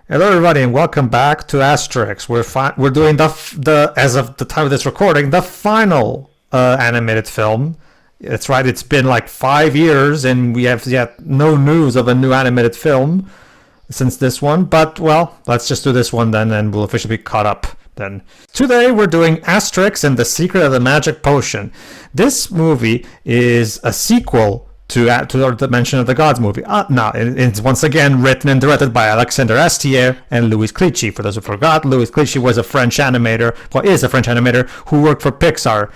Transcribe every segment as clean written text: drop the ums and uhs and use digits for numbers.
Hello, everybody, and welcome back to Asterix. We're doing the as of the time of this recording, the final animated film. That's right. It's been like 5 years, and we have yet no news of a new animated film since this one. But well, let's just do this one then, and we'll officially be caught up then. Today we're doing Asterix and the Secret of the Magic Potion. This movie is a sequel to the Dimension of the Gods movie. No, it's once again written and directed by Alexandre Astier and Louis Clichy. For those who forgot, Louis Clichy was a French animator, is a French animator who worked for Pixar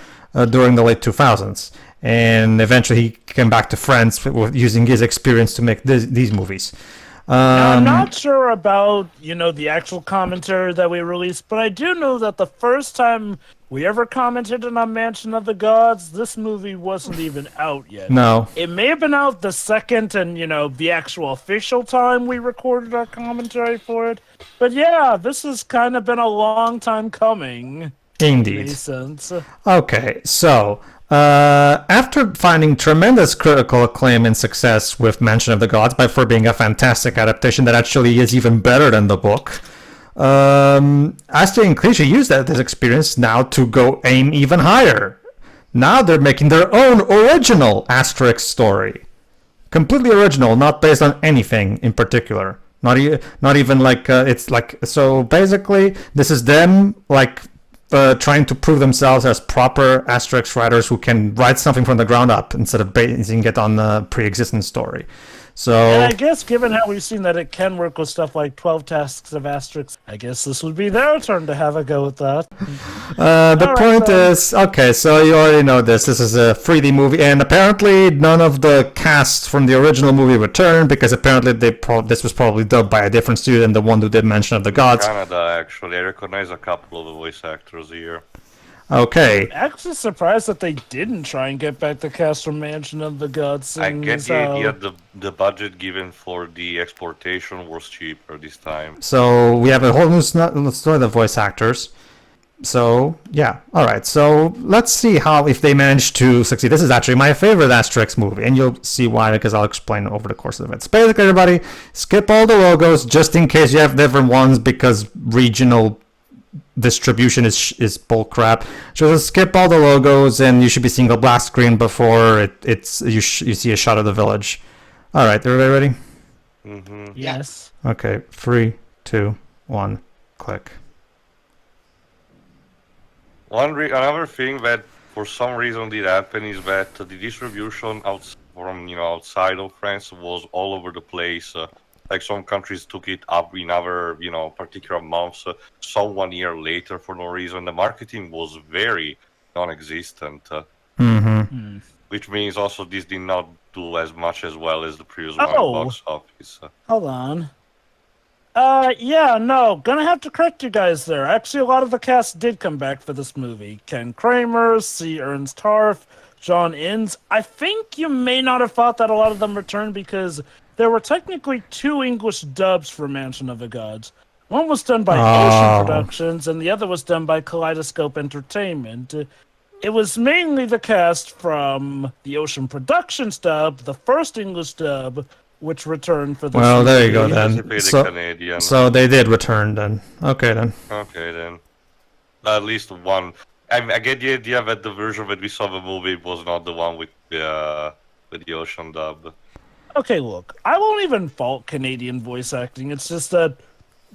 during the late 2000s. And eventually he came back to France using his experience to make these movies. Now, I'm not sure about, the actual commentary that we released, but I do know that the first time we ever commented on Mansion of the Gods, this movie wasn't even out yet. No. It may have been out the second and, the actual official time we recorded our commentary for it. But yeah, this has kind of been a long time coming. Indeed. Makes sense. Okay, so after finding tremendous critical acclaim and success with Mansion of the Gods for being a fantastic adaptation that actually is even better than the book, Astier and Clichy used this experience now to go aim even higher. Now they're making their own original Asterix story. Completely original, not based on anything in particular. Not even like, it's like, so basically this is them like trying to prove themselves as proper Asterix writers who can write something from the ground up instead of basing it on the pre-existing story. So, and I guess given how we've seen that it can work with stuff like 12 Tasks of Asterix, I guess this would be their turn to have a go at that. The point is, okay, so you already know this. This is a 3D movie, and apparently none of the cast from the original movie returned because apparently this was probably dubbed by a different studio than the one who did Mansion of the Gods. Canada, actually. I recognize a couple of the voice actors here. Okay. I'm actually surprised that they didn't try and get back the cast from Mansion of the Gods. I get the idea the budget given for the exportation was cheaper this time. So we have a whole new story of voice actors. So yeah, all right. So let's see if they manage to succeed. This is actually my favorite Asterix movie, and you'll see why because I'll explain over the course of it. So basically, everybody skip all the logos just in case you have different ones because regional distribution is bull crap. So just skip all the logos, and you should be seeing a black screen before you see a shot of the village. All right, everybody ready? Mm-hmm. Yes. Okay, 3, 2, 1, click. Another thing that for some reason did happen is that the distribution outside of France was all over the place. Like some countries took it up in other, particular months. Some 1 year later for no reason. The marketing was very non-existent. Which means also this did not do as much as well as the previous one box office. Hold on. Gonna have to correct you guys there. Actually, a lot of the cast did come back for this movie. Ken Kramer, C. Ernst Harf, John Innes. I think you may not have thought that a lot of them returned because there were technically 2 English dubs for Mansion of the Gods. One was done by Ocean Productions, and the other was done by Kaleidoscope Entertainment. It was mainly the cast from the Ocean Productions dub, the first English dub, which returned for this movie. There you go then. So they did return then. Okay then. At least one. I get the idea that the version that we saw of the movie was not the one with the Ocean dub. Okay, look, I won't even fault Canadian voice acting. It's just that,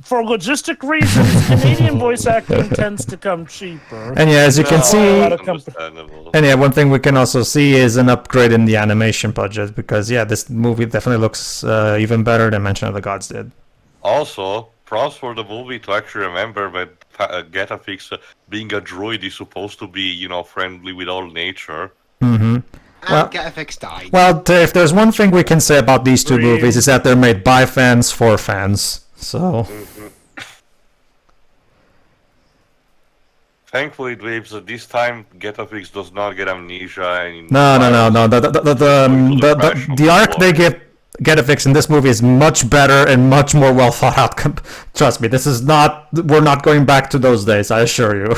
for logistic reasons, Canadian voice acting tends to come cheaper. And yeah, as you can see, one thing we can also see is an upgrade in the animation budget because this movie definitely looks even better than Mansion of the Gods did. Also, props for the movie to actually remember that Getafix, being a droid, is supposed to be, friendly with all nature. Mm-hmm. Well, Getafix died. Well, if there's one thing we can say about these two movies is that they're made by fans for fans. So, thankfully, Dweebs, this time Getafix does not get amnesia. And no. The arc they give Getafix in this movie is much better and much more well thought out. Trust me, we're not going back to those days. I assure you.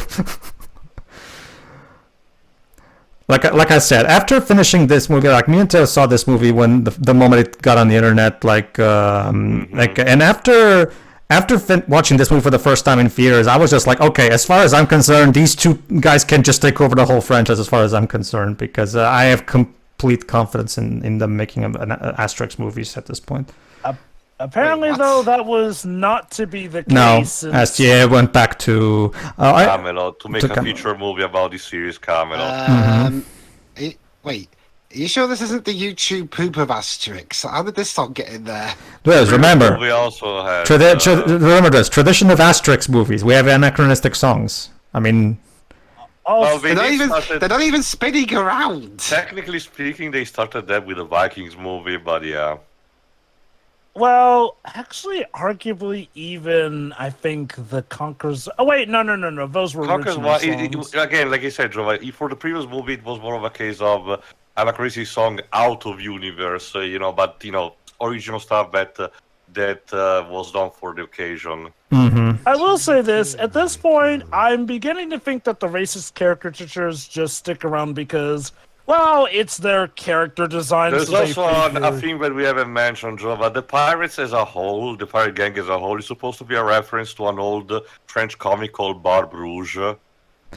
Like I said, after finishing this movie, like me and Taylor saw this movie when the moment it got on the internet, and after after watching this movie for the first time in theaters, I was just like, okay, as far as I'm concerned, these two guys can just take over the whole franchise as far as I'm concerned, because I have complete confidence in them making Asterix movies at this point. Apparently, Wait, though, that was not to be the No, case. STA went back to... Camelot, to make to a feature movie about this series, Camelot. Wait, are you sure this isn't the YouTube poop of Asterix? How did this song get in there? Remember, We also had... remember this, tradition of Asterix movies, we have anachronistic songs. I mean... Well, They're not even spinning around. Technically speaking, they started that with the Vikings movie, but yeah. Well, actually, arguably, even I think the Conquerors. Oh wait, no. Those were Conquerors, original songs. again, like I said, Joe, for the previous movie, it was more of a case of anachronistic song out of universe, but original stuff that was done for the occasion. I will say this: at this point, I'm beginning to think that the racist caricatures just stick around because, well, it's their character design. There's so also a thing that we haven't mentioned, Jova. The pirates as a whole, the pirate gang as a whole, is supposed to be a reference to an old French comic called Bar Rouge,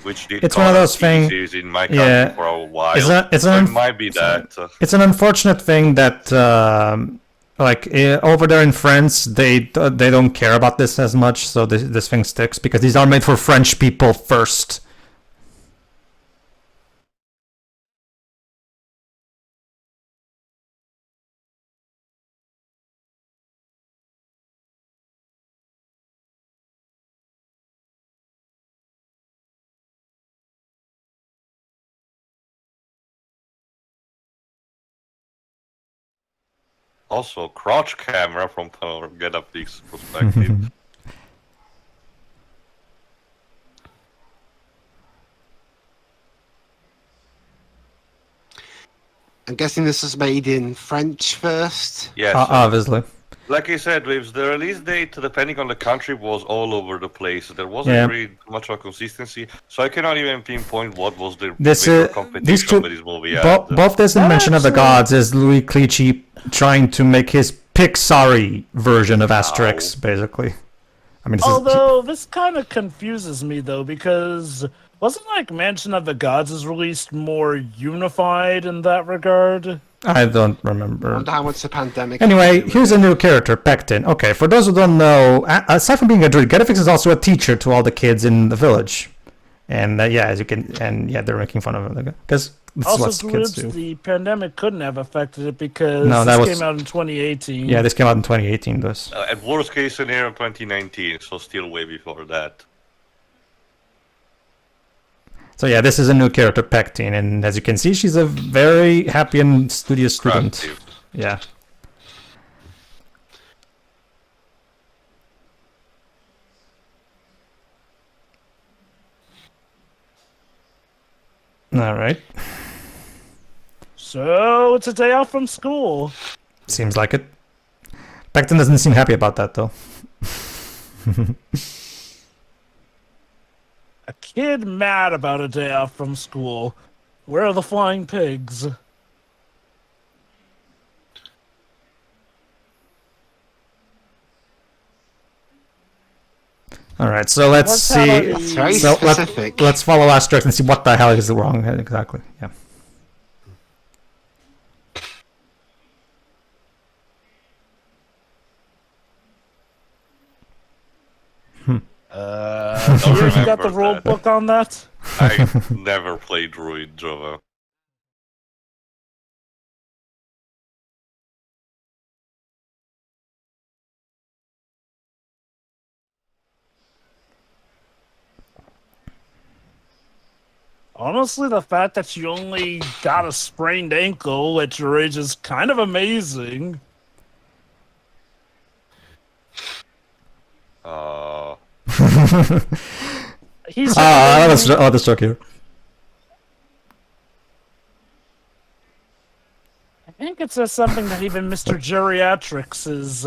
which did It's one of those things in my country for a while. It might be that. It's an unfortunate thing that, over there in France, they don't care about this as much, so this thing sticks, because these are made for French people first. Also, crouch camera from Getafix perspective. I'm guessing this was made in French first. Yes. Obviously. Like I said, Waves, the release date, depending on the country, was all over the place. There wasn't really much of a consistency, so I cannot even pinpoint what was the major competition with this movie. Both this and Mention of the Gods is Louis Clichy trying to make his Pixar version of Asterix, basically. I mean, although this kind of confuses me though, because wasn't Mansion of the Gods is released more unified in that regard? I don't remember. I wonder how much the pandemic. Anyway, here's a new character, Pectin. Okay, for those who don't know, aside from being a druid, Getafix is also a teacher to all the kids in the village. And as you can, they're making fun of him because this is what kids do. The pandemic couldn't have affected it because came out in 2018. Yeah, this came out in 2018. At worst case scenario, 2019, so still way before that. So this is a new character, Pectin, and as you can see, she's a very happy and studious student. Yeah. All right. So it's a day off from school. Seems like it. Pectin doesn't seem happy about that, though. A kid mad about a day off from school. Where are the flying pigs? All right, so let's see. That's very specific. Let's follow Asterix and see what the hell is wrong exactly. Yeah. You got the rule book on that? I never played Druid, Jova. Honestly, the fact that you only got a sprained ankle at your age is kind of amazing. He's let's talk here. I think it says something that even Mr. Geriatrix is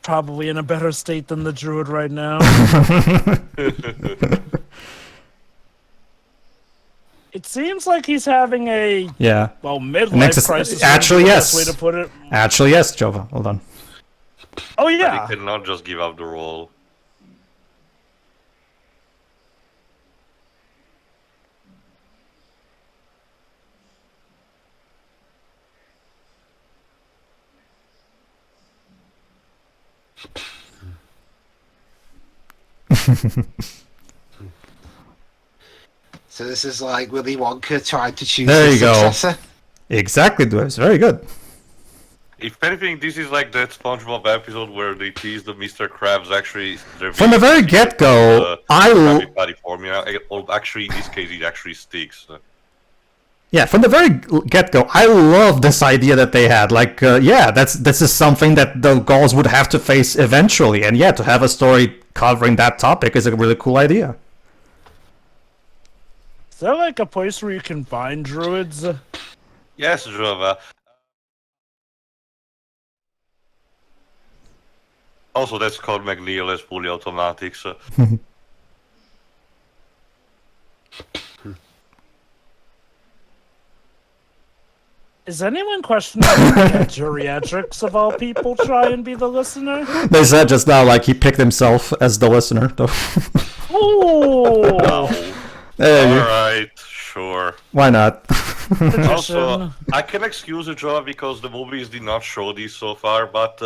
probably in a better state than the druid right now. It seems like he's having a midlife crisis. Actually, yes. Way to put it. Actually, yes, Jova. Hold on. Oh But yeah. he cannot just give up the role. So this is like Willy Wonka trying to choose There his you go. successor. Exactly, Dwebs. Very good. If anything, this is like that SpongeBob episode where they tease the Mr. Krabs actually. From the very get-go, Krabby Patty formula. Actually, in this case, it actually sticks. Yeah, from the very get-go, I love this idea that they had. Like, this is something that the Gauls would have to face eventually, and yeah, to have a story covering that topic is a really cool idea. Is there like a place where you can find druids? Yes, Jova. Also, that's called McNeil as fully automatics. Is anyone questioning that geriatrics of all people try and be the listener? They said just now, like, he picked himself as the listener. Oh, Hey, Alright, sure. why not? Also, I can excuse it, Jova, because the movies did not show this so far, but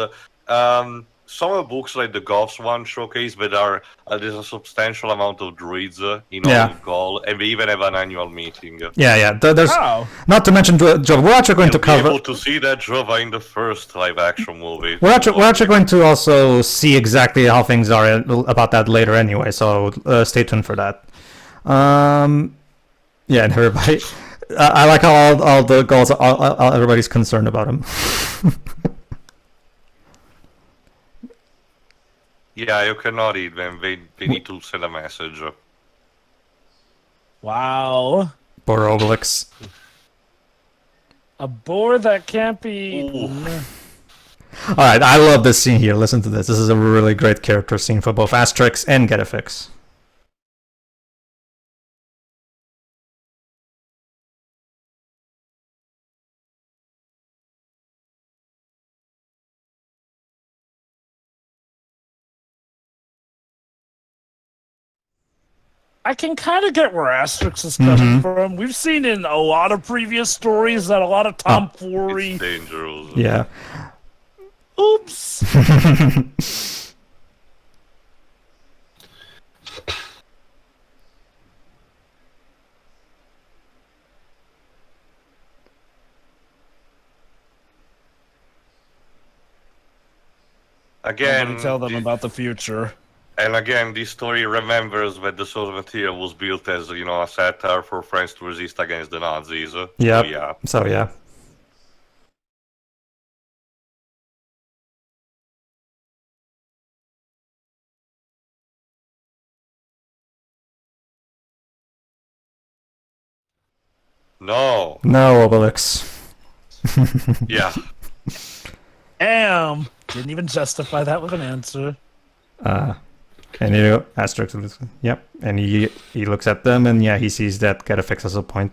some of the books, like the Goths one, showcase that there's a substantial amount of druids in all of Gaul, and we even have an annual meeting. Yeah. There's wow. not to mention, Joe, we're actually going to You'll be cover. able to see that Jova in the first live-action movie. We're actually going to also see exactly how things are about that later anyway, so stay tuned for that. Yeah, and everybody, I like how all the Gauls, everybody's concerned about him. Yeah, you cannot eat them. They need to send a message. Wow. Poor Obelix. A boar that can't be eaten. All right, I love this scene here. Listen to this. This is a really great character scene for both Asterix and Getafix. I can kind of get where Asterix is coming from. We've seen in a lot of previous stories that a lot of tomfoolery. It's dangerous. Yeah. Oops. Again, Tell them about the future. and again, this story remembers that the source material was built as, a satire for France to resist against the Nazis. Yeah. So, So yeah. No. No, Obelix. Yeah. Didn't even justify that with an answer. And Asterix looks, yep, and he looks at them, and yeah, he sees that Getafix has a point.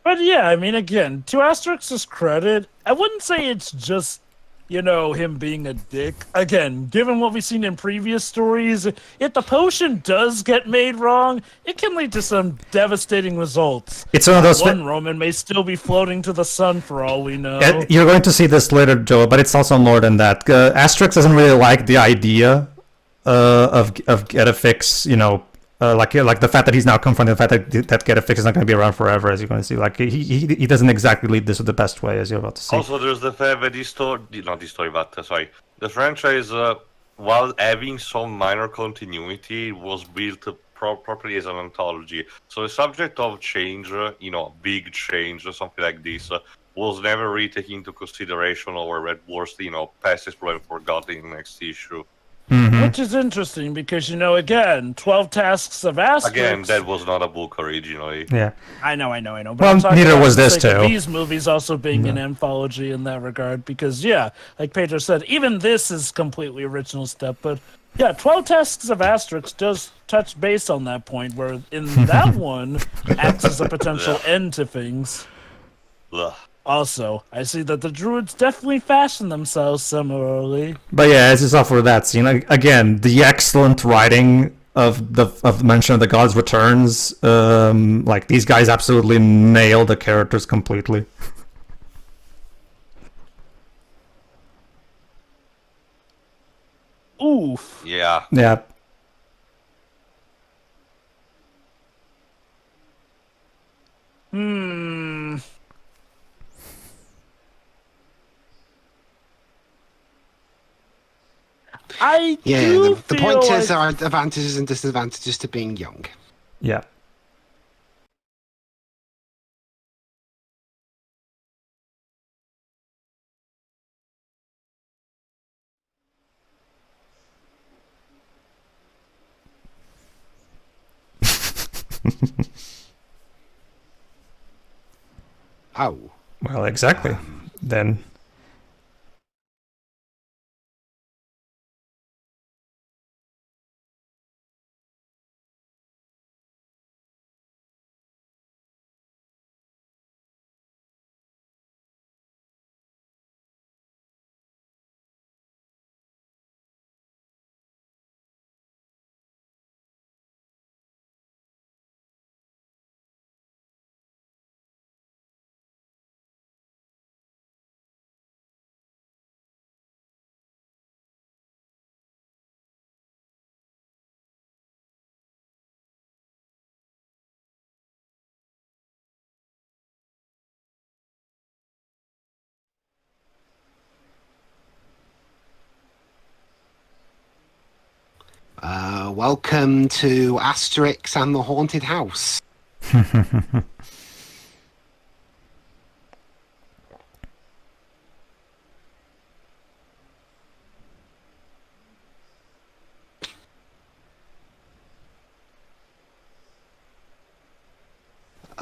But yeah, I mean, again, to Asterix's credit, I wouldn't say it's just, him being a dick. Again, given what we've seen in previous stories, if the potion does get made wrong, it can lead to some devastating results. It's one of those. One Roman may still be floating to the sun for all we know. You're going to see this later, Joe, but it's also more than that. Asterix doesn't really like the idea of Getafix, like the fact that he's now confronting the fact that Getafix is not going to be around forever, as you're going to see. Like he doesn't exactly lead this with the best way, as you're about to see. Also, there's the fact that the franchise, while having some minor continuity, was built properly as an anthology. So the subject of change, big change or something like this, was never really taken into consideration, or at worst, past explored and forgotten in the next issue. Mm-hmm. Which is interesting because, again, 12 Tasks of Asterix. Again, that was not a book originally. Yeah. I know. But Well, I'm talking neither about was the this, sake of too. these movies also being an anthology in that regard because, yeah, like Pedro said, even this is completely original stuff. But, yeah, 12 Tasks of Asterix does touch base on that point where in that one acts as a potential end to things. Ugh. Also, I see that the druids definitely fashion themselves similarly. But yeah, as is all for that scene, again, the excellent writing of mention of the gods returns. Like these guys absolutely nail the characters completely. Oof. Yeah. Yeah. Hmm. I Yeah, do the feel point like is there are advantages and disadvantages to being young. Yeah. Oh. Well, exactly. Then. Welcome to Asterix and the Haunted House.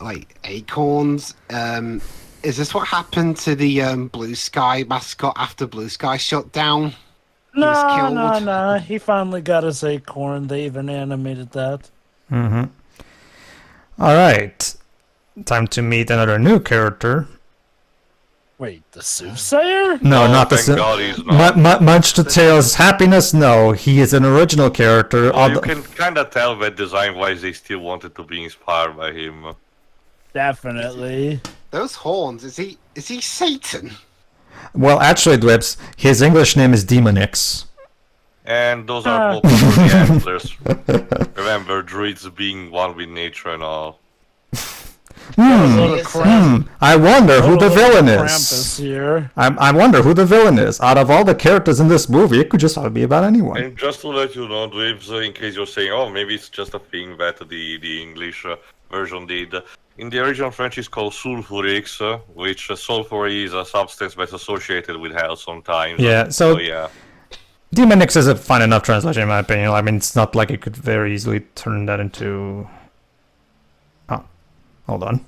Like acorns. Is this what happened to the Blue Sky mascot after Blue Sky shut down? was no, killed. no. He finally got his acorn. They even animated that. Mm-hmm. All right. Time to meet another new character. Wait, the soothsayer? No, Oh, not the thank God he's not. much to Tails' happiness. No, he is an original character. Well, you can kind of tell that design-wise they still wanted to be inspired by him. Definitely. Those horns. Is he Satan? Well, actually, Dwibs, his English name is Demonix. And those are both the antlers. Remember, druids being one with nature and all. I wonder who the villain Krampus is. here. I wonder who the villain is. Out of all the characters in this movie, it could just be about anyone. And just to let you know, Dweebs, in case you're saying, oh, maybe it's just a thing that the English version did. In the original French, it's called sulfurix, which sulfur is a substance that's associated with hell sometimes. Yeah, so yeah. Demonix is a fine enough translation, in my opinion. I mean, it's not like you could very easily turn that into... Oh, hold on.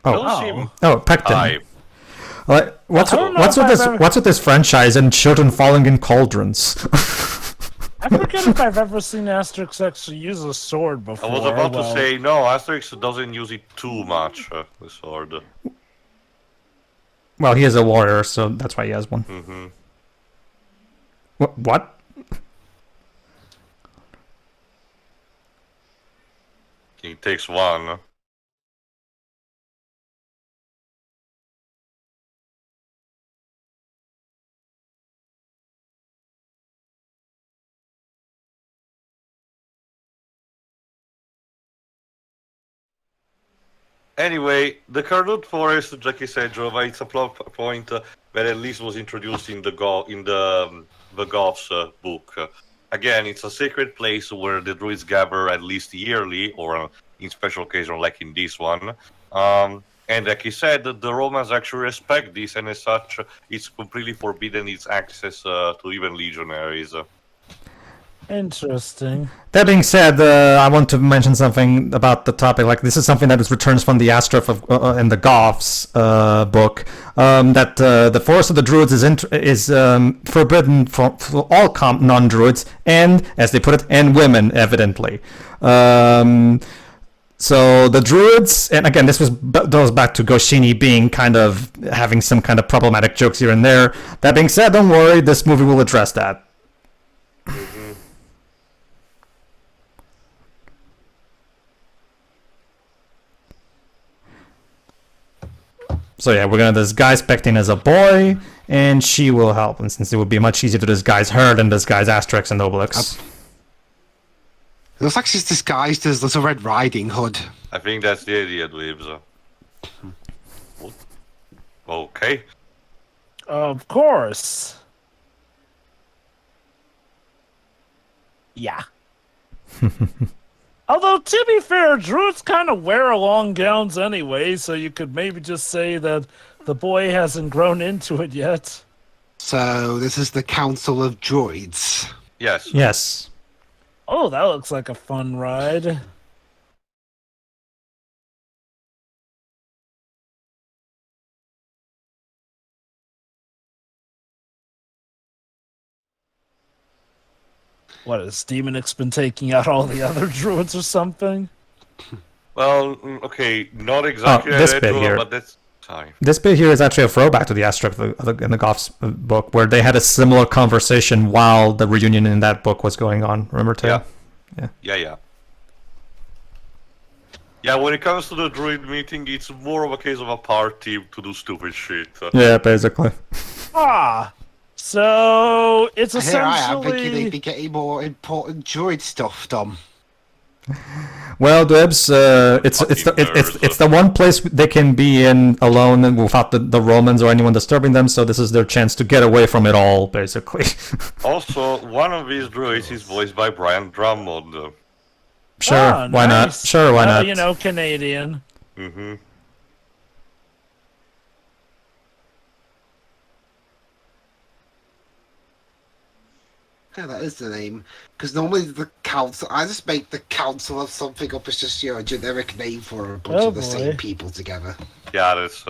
Oh, Pectin. What's with this franchise and children falling in cauldrons? I forget if I've ever seen Asterix actually use a sword before. I was about to say, no, Asterix doesn't use it too much, the sword. Well, he is a warrior, so that's why he has one. Mm-hmm. What? He takes one. Anyway, the Carnot Forest, Jackie said, Jova, it's a plot point that at least was introduced in the Goths book. Again, it's a sacred place where the druids gather at least yearly, or in special occasions like in this one. And like he said, the Romans actually respect this, and as such, it's completely forbidden its access to even legionaries. Interesting. That being said, I want to mention something about the topic. Like this is something that returns from the Asterix in the Goths book. That the forest of the druids is forbidden for all non-druids, and as they put it, and women, evidently. So the druids, and again, this goes back to Goscinny being kind of having some kind of problematic jokes here and there. That being said, don't worry, this movie will address that. So yeah, we're gonna disguise Pectin as a boy, and she will help. And since it would be much easier to disguise her than disguise Asterix and Obelix. It looks like she's disguised as Little Red Riding Hood. I think that's the idea, Dweebs. Okay. Of course. Yeah. Although, to be fair, druids kind of wear long gowns anyway, so you could maybe just say that the boy hasn't grown into it yet. So this is the Council of Droids. Yes. Yes. Oh, that looks like a fun ride. What, has Demonix been taking out all the other druids or something? Well, okay, not exactly this that, bit here. but that's fine. This bit here is actually a throwback to the Asterix in the Goths book, where they had a similar conversation while the reunion in that book was going on. Remember, Taylor? Yeah. Yeah, when it comes to the druid meeting, it's more of a case of a party to do stupid shit. Yeah, basically. Ah, so it's Here I am thinking essentially... they'd be getting more important droid stuff done. Well, Dibs, it's the one place they can be in alone and without the Romans or anyone disturbing them. So this is their chance to get away from it all, basically. Also, one of these druids is voiced by Brian Drummond. Sure, Ah, why not? nice. Sure, why not? You know, Canadian. Mm-hmm. Yeah, that is the name. Because normally the council, I just make the council of something up as just, a generic name for a bunch of the same people together. Yeah, that's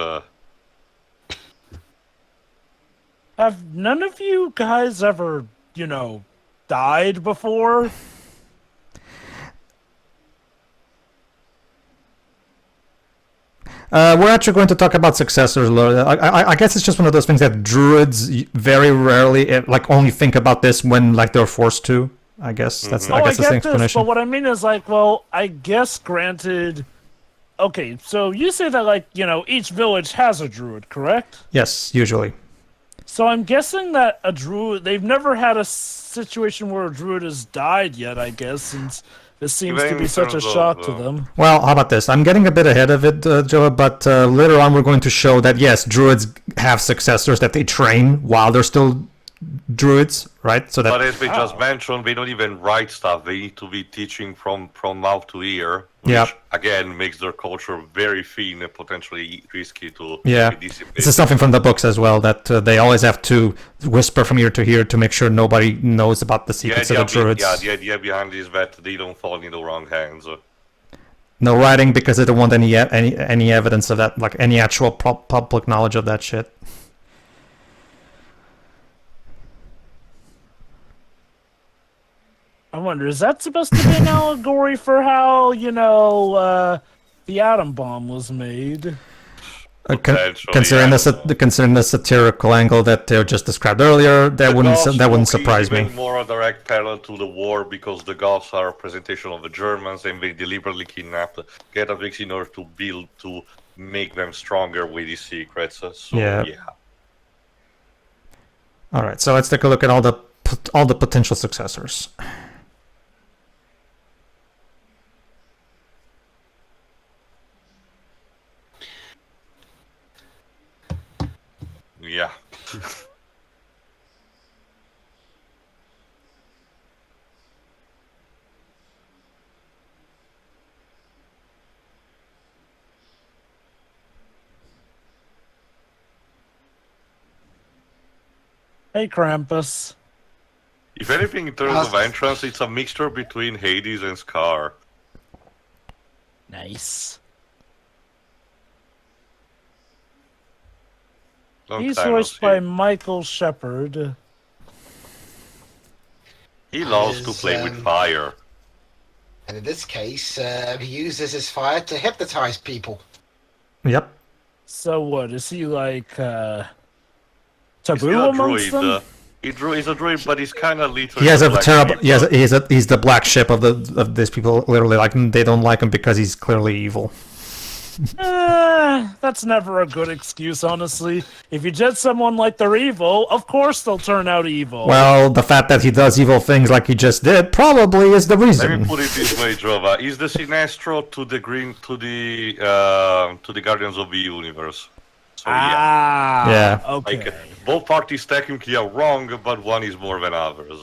Have none of you guys ever, died before? We're actually going to talk about successors. I guess it's just one of those things that druids very rarely, only think about this when they're forced to. I guess that's I that's the get explanation. this, but what I mean is I guess granted. Okay, so you say that each village has a druid, correct? Yes, usually. So I'm guessing that a druid, they've never had a situation where a druid has died yet, I guess, since this seems to be such a shock to them. Well, how about this? I'm getting a bit ahead of it, Joe, but later on we're going to show that, yes, druids have successors that they train while they're still druids, right? So that. But as we just mentioned, they don't even write stuff. They need to be teaching from mouth to ear, which again makes their culture very thin and potentially risky to be dissipated. This is something from the books as well, that they always have to whisper from ear to ear to make sure nobody knows about the secrets of the druids. Yeah, the idea behind is that they don't fall in the wrong hands. No writing because they don't want any evidence of that, any actual public knowledge of that shit. I wonder, is that supposed to be an allegory for how, the atom bomb was made? Considering the satirical angle that they just described earlier, that wouldn't surprise me. More a direct parallel to the war because the Goths are a representation of the Germans and they deliberately kidnapped Getafix in order to make them stronger with these secrets. So yeah. All right, so let's take a look at all the potential successors. Yeah. Hey, Krampus. If anything, in terms of entrance, it's a mixture between Hades and Scar. Nice. Long He's time no voiced see. by Michael Shepard. He loves to play with fire. And in this case, he uses his fire to hypnotize people. Yep. So what, is he like, He's taboo still a amongst druid. them? He's a druid, but he's kind of literally. He has a black terrible. sheep. He's the black sheep of these people. Literally, like they don't like him because he's clearly evil. That's never a good excuse, honestly. If you judge someone like they're evil, of course they'll turn out evil. Well, the fact that he does evil things like he just did probably is the Let me reason. put it this way, Jova. Is the Sinestro to the Guardians of the Universe? So yeah. Yeah. Okay. Like, both parties technically are wrong, but one is more than others.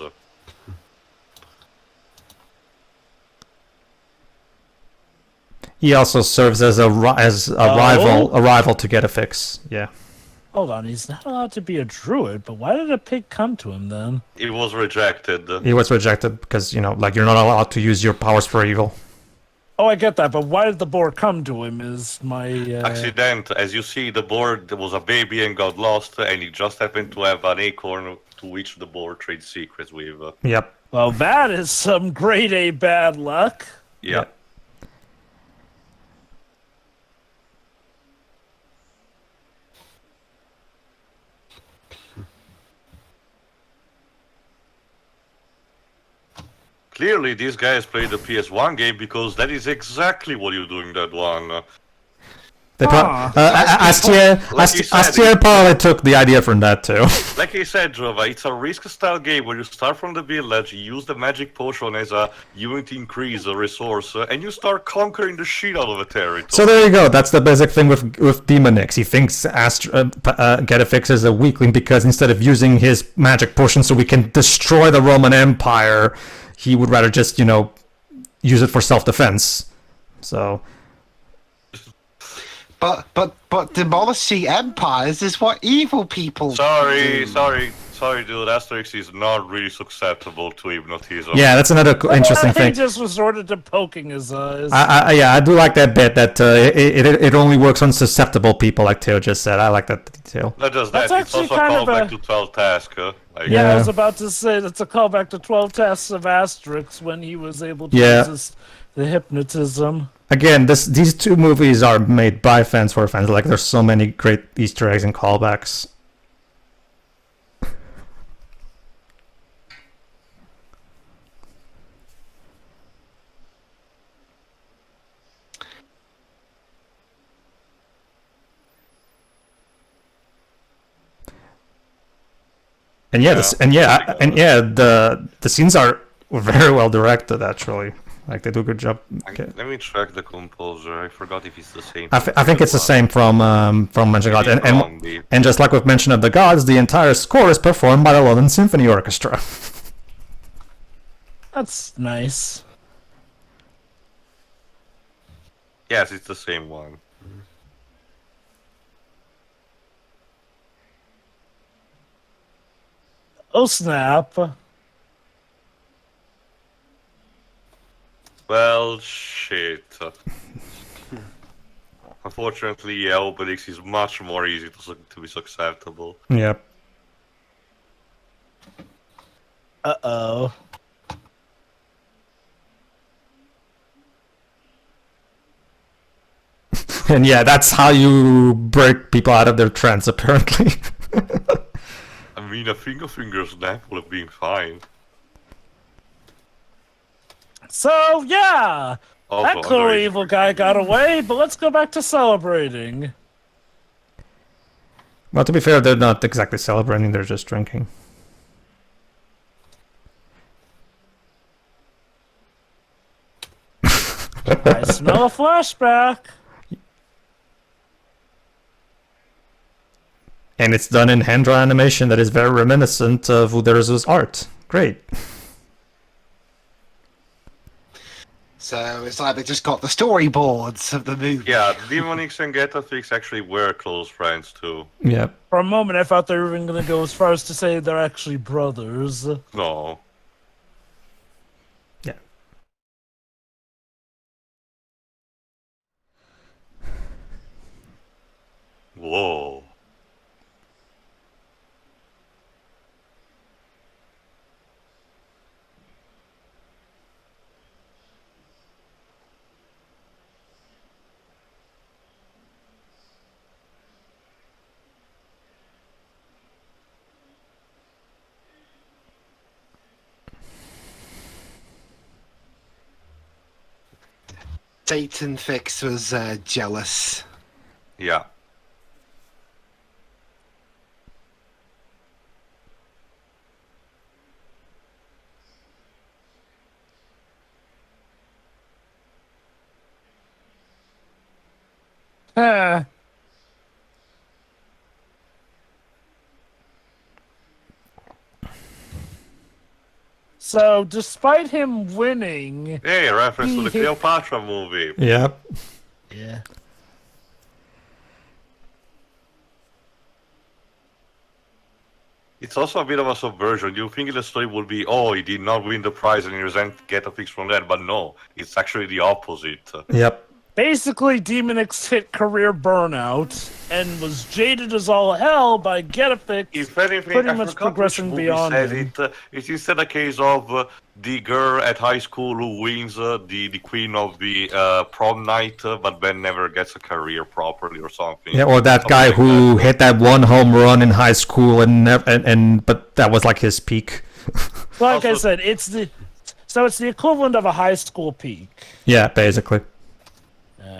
He also serves as a rival to Getafix. Yeah. Hold on, he's not allowed to be a druid, but why did a pig come to him then? It was rejected. He was rejected because, like, you're not allowed to use your powers for evil. Oh, I get that, but why did the boar come to him is my... Accident. As you see, the boar was a baby and got lost, and he just happened to have an acorn to which the boar trades secrets with. Yep. Well, that is some grade A bad luck. Yeah. Clearly, this guy has played the PS1 game because that is exactly what you do in that one. They Ah. Astier probably took the idea from that too. Like I said, Jova, it's a risk-style game where you start from the village, you use the magic potion as a unit increase, a resource, and you start conquering the shit out of a territory. So there you go. That's the basic thing with Demonix. He thinks Getafix is a weakling because instead of using his magic potion so we can destroy the Roman Empire, he would rather just, use it for self-defense. So... But demolishing empires is what evil people Sorry, do. dude. Asterix is not really susceptible to hypnotism. Yeah, that's another interesting He thing. just resorted to poking his eyes. I do like that bit that it only works on susceptible people, like Theo just said. I like that detail. Not just That's that, it's actually also a kind of callback a- to 12 Task. Yeah, I was about to say that's a callback to 12 Tests of Asterix when he was able to Yeah. use the hypnotism. Again, these two movies are made by fans for fans. Like, there's so many great Easter eggs and callbacks. And the scenes are very well directed, actually. Like, they do a good job. Okay. Let me check the composer. I forgot if it's the same. I think it's the same from Mention of God. And just like with Mention of the Gods, the entire score is performed by the London Symphony Orchestra. That's nice. Yes, it's the same one. Oh, snap. Well, shit. Unfortunately, yeah, Obelix is much more easy to be susceptible. Yep. Uh-oh. And yeah, that's how you break people out of their trance, apparently. I mean, a finger snap would have been fine. So, yeah! Also, That clearly underage evil guy got away, but let's go back to celebrating. Well, to be fair, they're not exactly celebrating, they're just drinking. I smell a flashback. And it's done in hand-drawn animation that is very reminiscent of Uderzu's art. Great. So it's like they just got the storyboards of the movie. Yeah, Demonix and Getafix actually were close friends too. Yeah. For a moment, I thought they were even going to go as far as to say they're actually brothers. No. Yeah. Whoa. Satan Fix was jealous. Yeah. Huh. So, despite him winning... Hey, reference to the Cleopatra movie. Yeah. Yeah. It's also a bit of a subversion. You think the story would be, oh, he did not win the prize and he resent Getafix from that, but no, it's actually the opposite. Yep. Basically, Demonix hit career burnout and was jaded as all hell by Getafix. If anything, pretty I much forgot progressing which movie beyond said him. it's instead a case of the girl at high school who wins the queen of the prom night, but then never gets a career properly or something. Yeah, or that guy who hit that one home run in high school and but that was like his peak. Like I Also- said, it's the equivalent of a high school peak. Yeah, basically.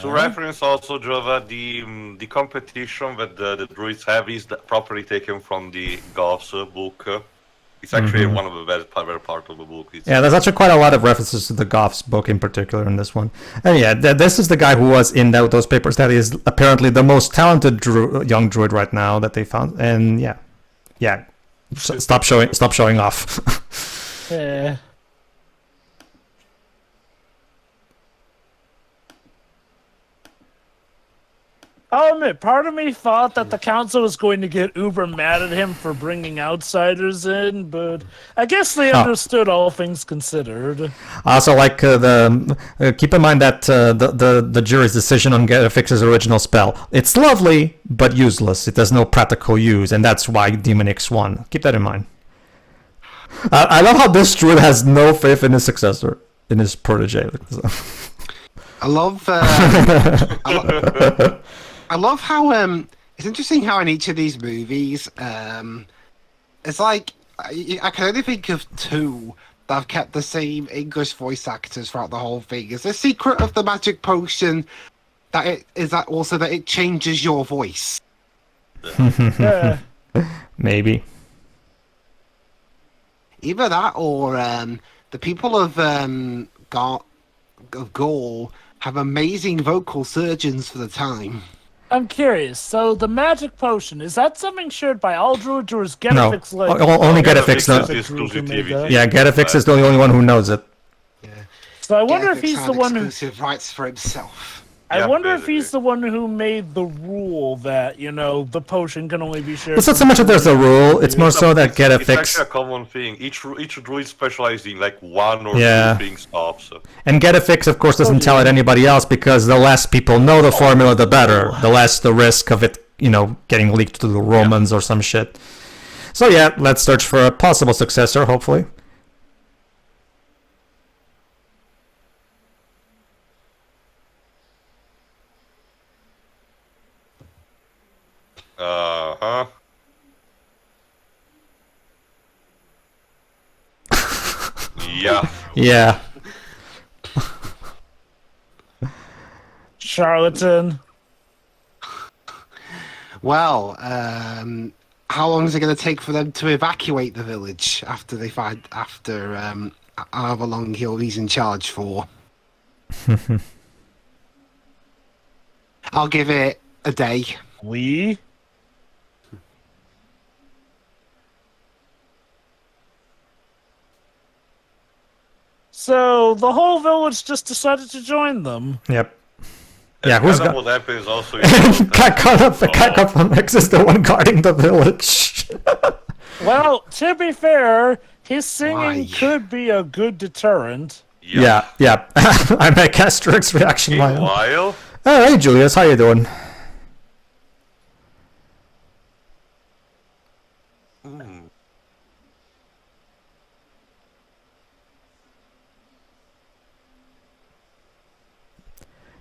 To reference also, Jova, the competition that the druids have is properly taken from the Goths book. It's actually one of the best part of the book. It's, Yeah, there's actually quite a lot of references to the Goths book in particular in this one. And yeah, this is the guy who was in those papers. That is apparently the most talented young druid right now that they found. And yeah, stop showing off. Yeah. I'll admit, part of me thought that the council was going to get uber mad at him for bringing outsiders in, but I guess they understood all things considered. Also, like keep in mind that the jury's decision on Getafix's original spell, it's lovely but useless. It has no practical use, and that's why Demonix won. Keep that in mind. I love how this druid has no faith in his successor, in his protege. I love. I love how it's interesting how in each of these movies, it's like I can only think of two that have kept the same English voice actors throughout the whole thing. Is the secret of the magic potion that it changes your voice? Yeah. Maybe. Either that or the people of Gaul have amazing vocal surgeons for the time. I'm curious, so the magic potion, is that something shared by all druids, or is No, Getafix like... only Getafix. Getafix knows. is exclusivity. Yeah, Getafix is the only one who knows it. Yeah. So I wonder if Getafix he's had the one who... exclusive rights for himself. I Yeah, wonder if basically. he's the one who made the rule that, the potion can only be shared... It's not so much that there's a rule, it's more so that It's Getafix... actually a common thing. Each druid specializes in like one or Yeah. two things tops. And Getafix, of course, doesn't tell it anybody else because the less people know the formula, the better. The less the risk of it, getting leaked to the Romans or some shit. So yeah, let's search for a possible successor, hopefully. Uh-huh. Yeah. Yeah. Charlatan. Well, how long is it going to take for them to evacuate the village after however long he's in charge for? I'll give it a day. We? So the whole village just decided to join them. Yep. Yeah, who's Kind got... of what happens also in the Cat from X is the one guarding the village. Well, to be fair, his singing Why? could be a good deterrent. Yeah. I make Asterix reaction line. Meanwhile, Oh, hey, Julius, how you doing?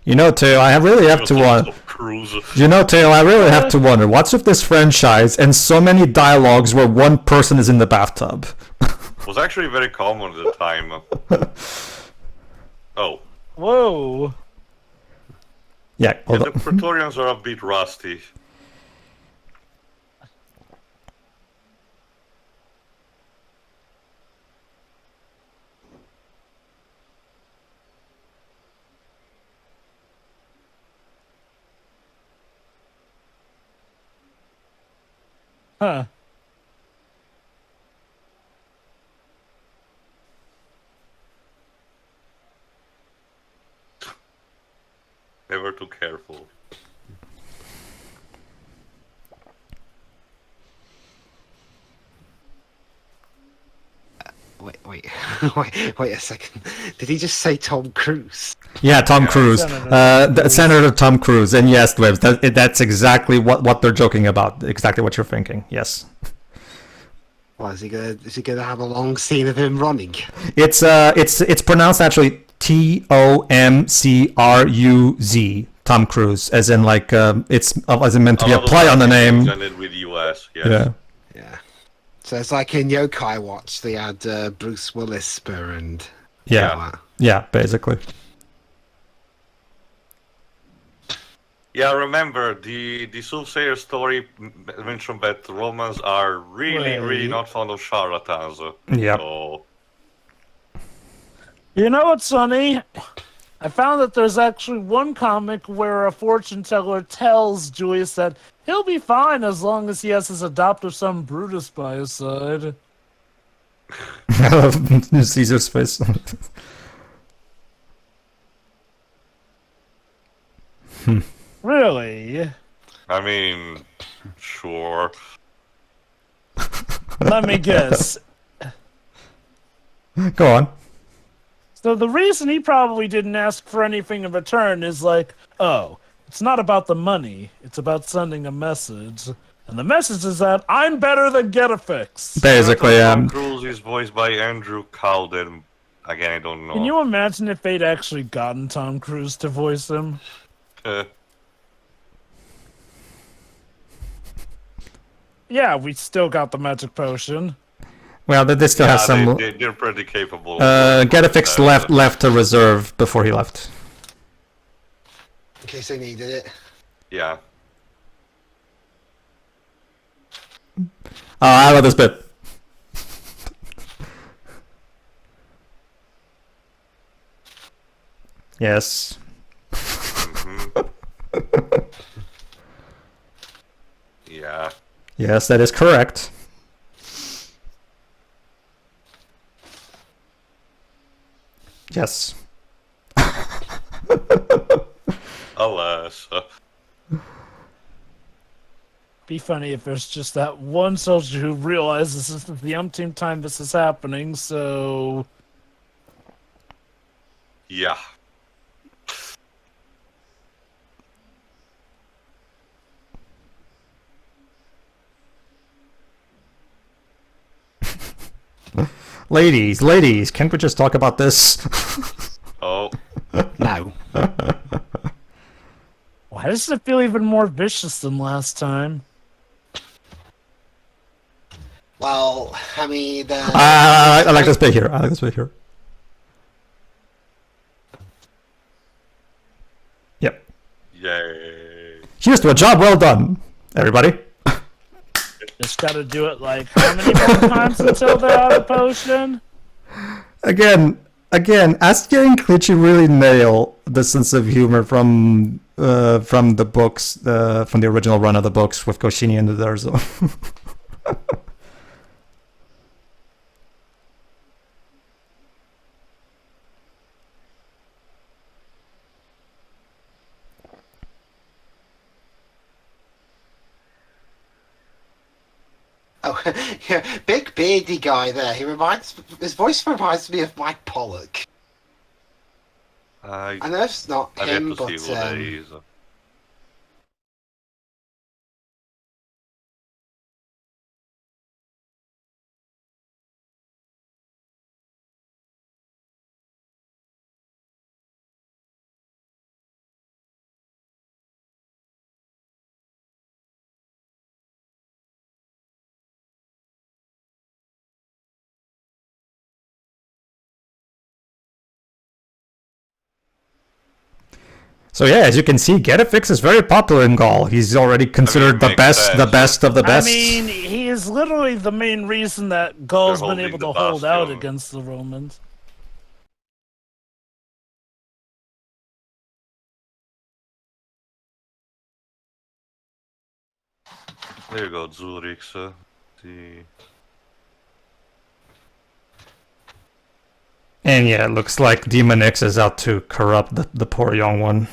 You know, Tail, I really have to wonder. You know, Tail, I really have to wonder. What's with this franchise and so many dialogues where one person is in the bathtub? was actually very common at the time. Oh. Whoa. Yeah, Yeah, the Praetorians are a bit rusty. Huh. Never too careful. Wait a second. Did he just say Tom Cruise? Yeah, Tom Cruise. Senator Senator Tom Cruise. And yes, Dwebs, that's exactly what they're joking about. Exactly what you're thinking. Yes. Well, is he gonna have a long scene of him running? It's pronounced actually Tomcruz. Tom Cruise, as in like it's as in meant to be a play on the name. With US, yes. Yeah. Yeah. So it's like in Yokai Watch, they had Bruce Willis and Yeah. all that. Yeah, basically. Yeah, remember the soothsayer story mentioned that Romans are really not fond of charlatans. Yep. So, You know what's funny? I found that there's actually one comic where a fortune teller tells Julius that he'll be fine as long as he has his adoptive son Brutus by his side. I love Caesar's face. Really? I mean, sure. Let me guess. Go on. So the reason he probably didn't ask for anything in return is like, oh, it's not about the money. It's about sending a message. And the message is that I'm better than Getafix. Basically, Tom Cruise is voiced by Andrew Cowden. Again, I don't know. Can you imagine if they'd actually gotten Tom Cruise to voice him? Yeah, we still got the magic potion. well, this still has some. They're pretty capable. Getafix left a reserve before he left. In case they needed it. Yeah. I love this bit. Yes. Yeah. Yes, that is correct. Yes. Alas. Be funny if there's just that one soldier who realizes this is the umpteenth time this is happening, so... Yeah. Ladies, can't we just talk about this? Oh. No. Why does it feel even more vicious than last time? Well, I mean, I like this bit here. Yep. Yay. Here's to a job well done, everybody. Just gotta do it like how many more times until they're out of potion? Again, Astier and Clichy really nail the sense of humor from the books, from the original run of the books with Goscinny and Uderzo. Oh, yeah, big beardy guy there. His voice reminds me of Mike Pollock. I know it's not I've him, yet to but see who that is. So yeah, as you can see, Getafix is very popular in Gaul. He's already considered the best of the best. I mean, he is literally the main reason that Gaul's been holding able the to hold out bastion. against the Romans. There you go, Zurich. See. And yeah, it looks like Demon X is out to corrupt the poor young one.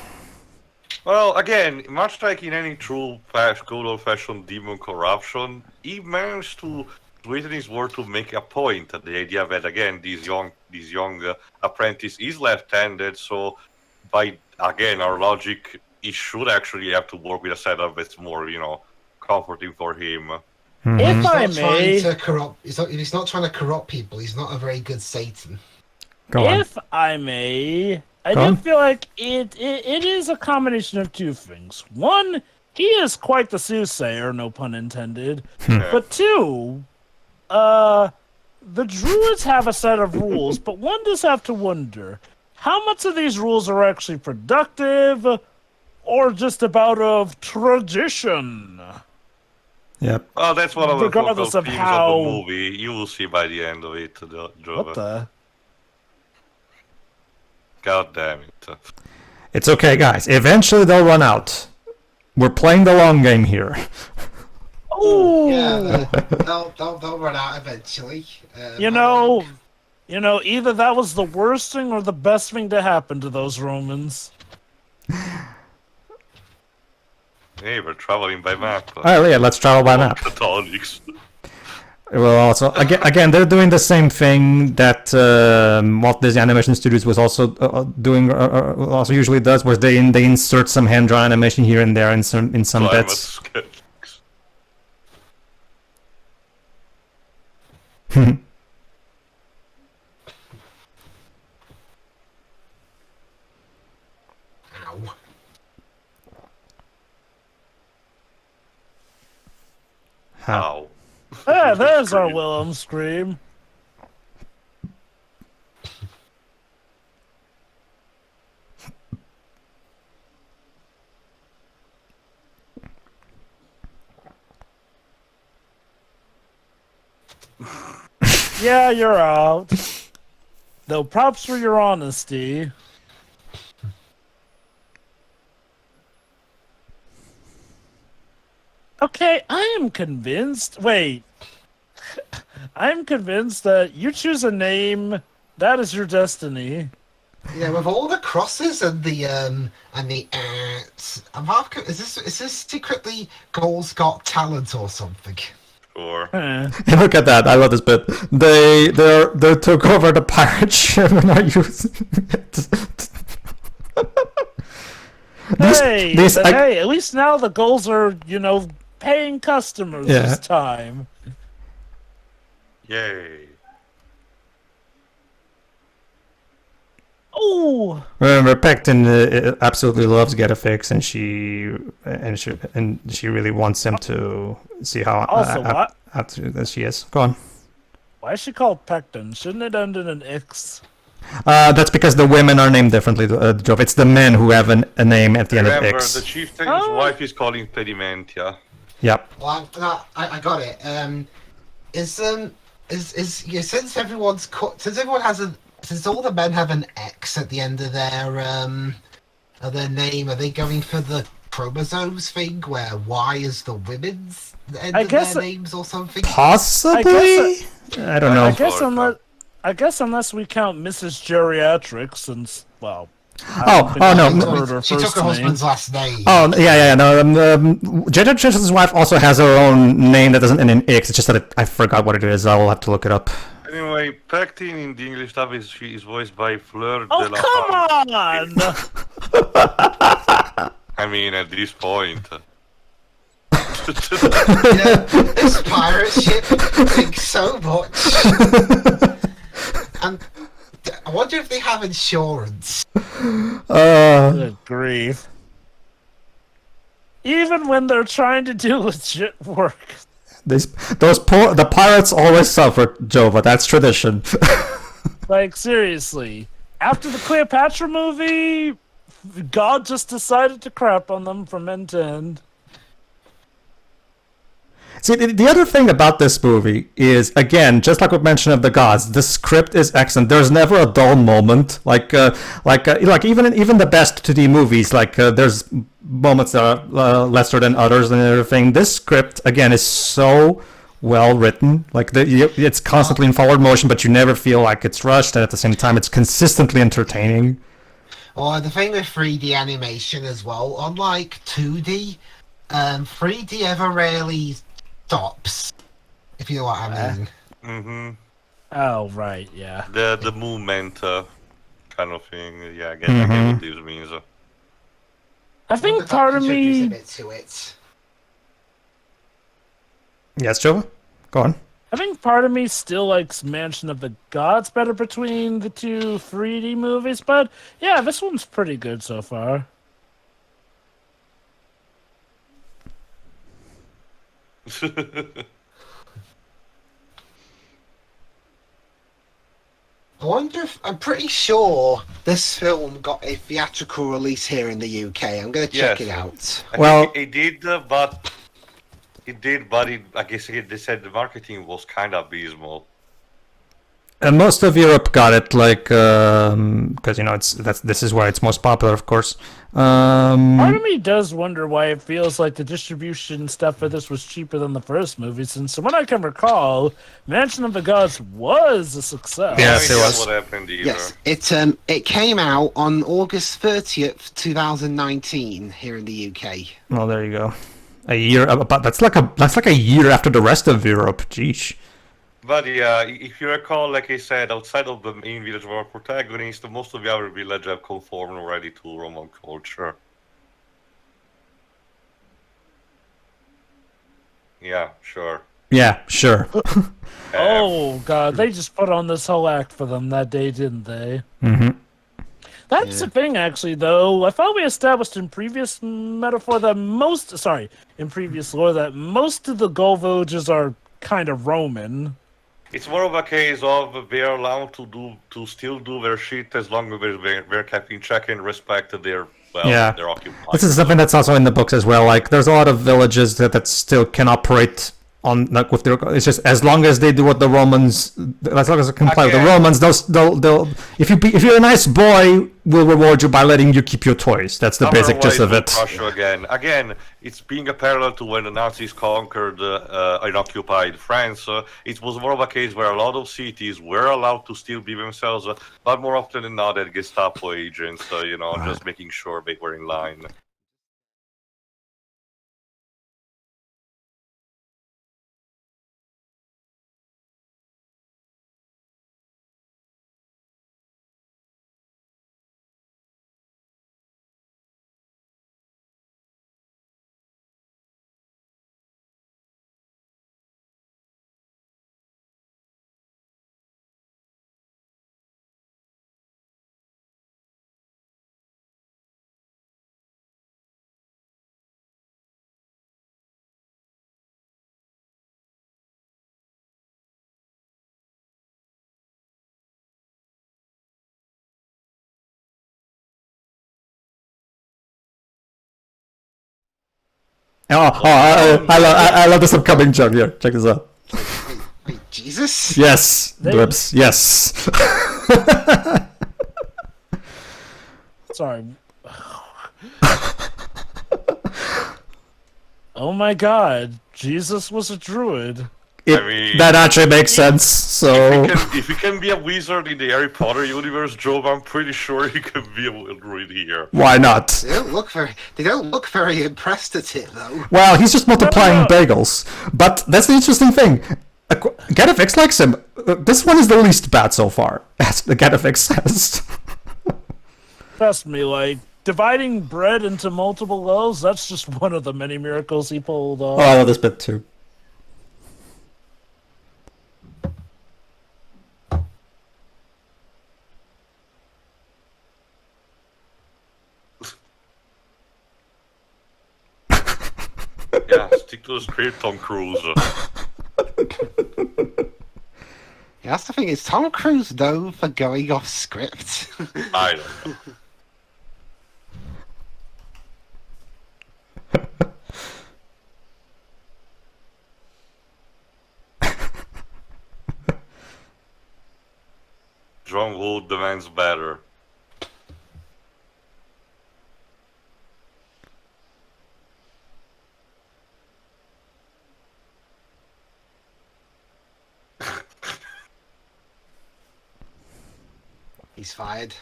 Well, again, much like in any true good old-fashioned demon corruption, he managed to twist his word to make a point. The idea that again, this young apprentice is left-handed, so by again our logic, he should actually have to work with a setup that's more, comforting for him. If I He's not may, trying to corrupt. He's not trying to corrupt people. He's not a very good Satan. Go on. if I may, I Go do on. feel like it is a combination of two things. One, he is quite the soothsayer, no pun intended. But two, the druids have a set of rules, but one does have to wonder how much of these rules are actually productive or just about of tradition. Yep. Well, that's one of the Regardless focal of themes how- of the movie. You will see by the end of it, Jova. What the? God damn it. It's okay, guys. Eventually they'll run out. We're playing the long game here. Oh, Yeah, they'll run out eventually. you know, either that was the worst thing or the best thing to happen to those Romans. Hey, we're traveling by map. Oh yeah, let's travel by map. Catholics. Well, also again, they're doing the same thing that Walt Disney Animation Studios was also doing, also usually does, where they insert some hand-drawn animation here and there in some bits. Ow. How? Ah, there's our Willem scream. Yeah, you're out. Though props for your honesty. Okay, I am convinced. Wait. I'm convinced that you choose a name, that is your destiny. Yeah, with all the crosses and the I'm half. Is this secretly Goal's Got Talent or something? Sure. Huh. And look at that! I love this bit. They took over the pirate ship and are using it. Hey, at least now the goals are, paying customers Yeah. this time. Yay. Oh, Remember, Pectin absolutely loves Getafix, and she really wants him to see how also, she is. Go on. why is she called Pectin? Shouldn't it end in an X? That's because the women are named differently, Job. It's the men who have a name at the end of Remember, X. the chieftain's Oh. wife is called Impedimentia. Yep. Well, I got it. Since everyone's since all the men have an X at the end of their name, are they going for the chromosomes thing where Y is the women's end of guess their names or something? Possibly. I don't know. I guess unless we count Mrs. Geriatric, since Oh, no. She took her husband's last name. Oh, yeah. No, Jada Chisholm's wife also has her own name that doesn't end in X. It's just that I forgot what it is. I will have to look it up. Anyway, Pectin in the English dub is voiced by Fleur Oh, de la come on! I mean, at this point. This pirate ship thinks so much. And I wonder if they have insurance. Good grief. Even when they're trying to do legit work. The pirates always suffer, Jova. That's tradition. Like, seriously. After the Cleopatra movie, God just decided to crap on them from end to end. See, the other thing about this movie is, again, just like we mentioned of the gods, the script is excellent. There's never a dull moment. Like even the best 2D movies, there's moments that are lesser than others and everything. This script, again, is so well written. It's constantly in forward motion, but you never feel like it's rushed, and at the same time, it's consistently entertaining. Or the thing with 3D animation as well, unlike 2D, 3D ever really stops, if you know what I mean. Mm-hmm. Oh, right, yeah. The movement kind of thing. Yeah, I get what this means. I think part of me... A bit to it. Yes, Jova? Go on. I think part of me still likes Mansion of the Gods better between the two 3D movies, but yeah, this one's pretty good so far. I wonder if... I'm pretty sure this film got a theatrical release here in the UK. I'm going to check it out. Well, it did, but I guess they said the marketing was kind of abysmal. And most of Europe got it, because this is where it's most popular, of course. Part of me does wonder why it feels like the distribution stuff for this was cheaper than the first movie, since from what I can recall, Mansion of the Gods was a success. Yes, it was. What happened either. Yes, it came out on August 30th, 2019, here in the UK. Well, there you go. A year, but that's like a year after the rest of Europe. Jeez. But yeah, if you recall, like I said, outside of the main village of our protagonist, most of the other villages have conformed already to Roman culture. Yeah, sure. Yeah, sure. Oh, God, they just put on this whole act for them that day, didn't they? Mm-hmm. That's the thing, actually, though. I thought we established in previous metaphor that in previous lore, that most of the Gaul villages are kind of Roman. It's more of a case of they're allowed to still do their shit as long as they're kept in check and respect their occupied. This is something that's also in the books as well. Like, there's a lot of villages that still can operate on with their. It's just as long as they do what the Romans, as long as they comply with the Romans, they'll. If you're a nice boy, we'll reward you by letting you keep your toys. That's the basic gist of it. Again, it's being a parallel to when the Nazis conquered and occupied France. It was more of a case where a lot of cities were allowed to still be themselves, but more often than not, that Gestapo agents, just making sure they were in line. I love this upcoming joke here. Check this out. Wait, Jesus? Yes, Blips. Yes. Sorry. Oh my God, Jesus was a druid. That actually makes sense. So if you can be a wizard in the Harry Potter universe, Joe, I'm pretty sure you can be a wizard here. why not? They don't look very impressed at it though. Well, he's just multiplying bagels. But that's the interesting thing. Getafix likes him. This one is the least bad so far, as the Getafix says. Trust me, like, dividing bread into multiple loaves, that's just one of the many miracles he pulled off. Oh, I love this bit too. Yeah, stick to the script, Tom Cruise. Yeah, that's the thing. Is Tom Cruise known for going off script? I don't know. John Woo demands better. He's fired.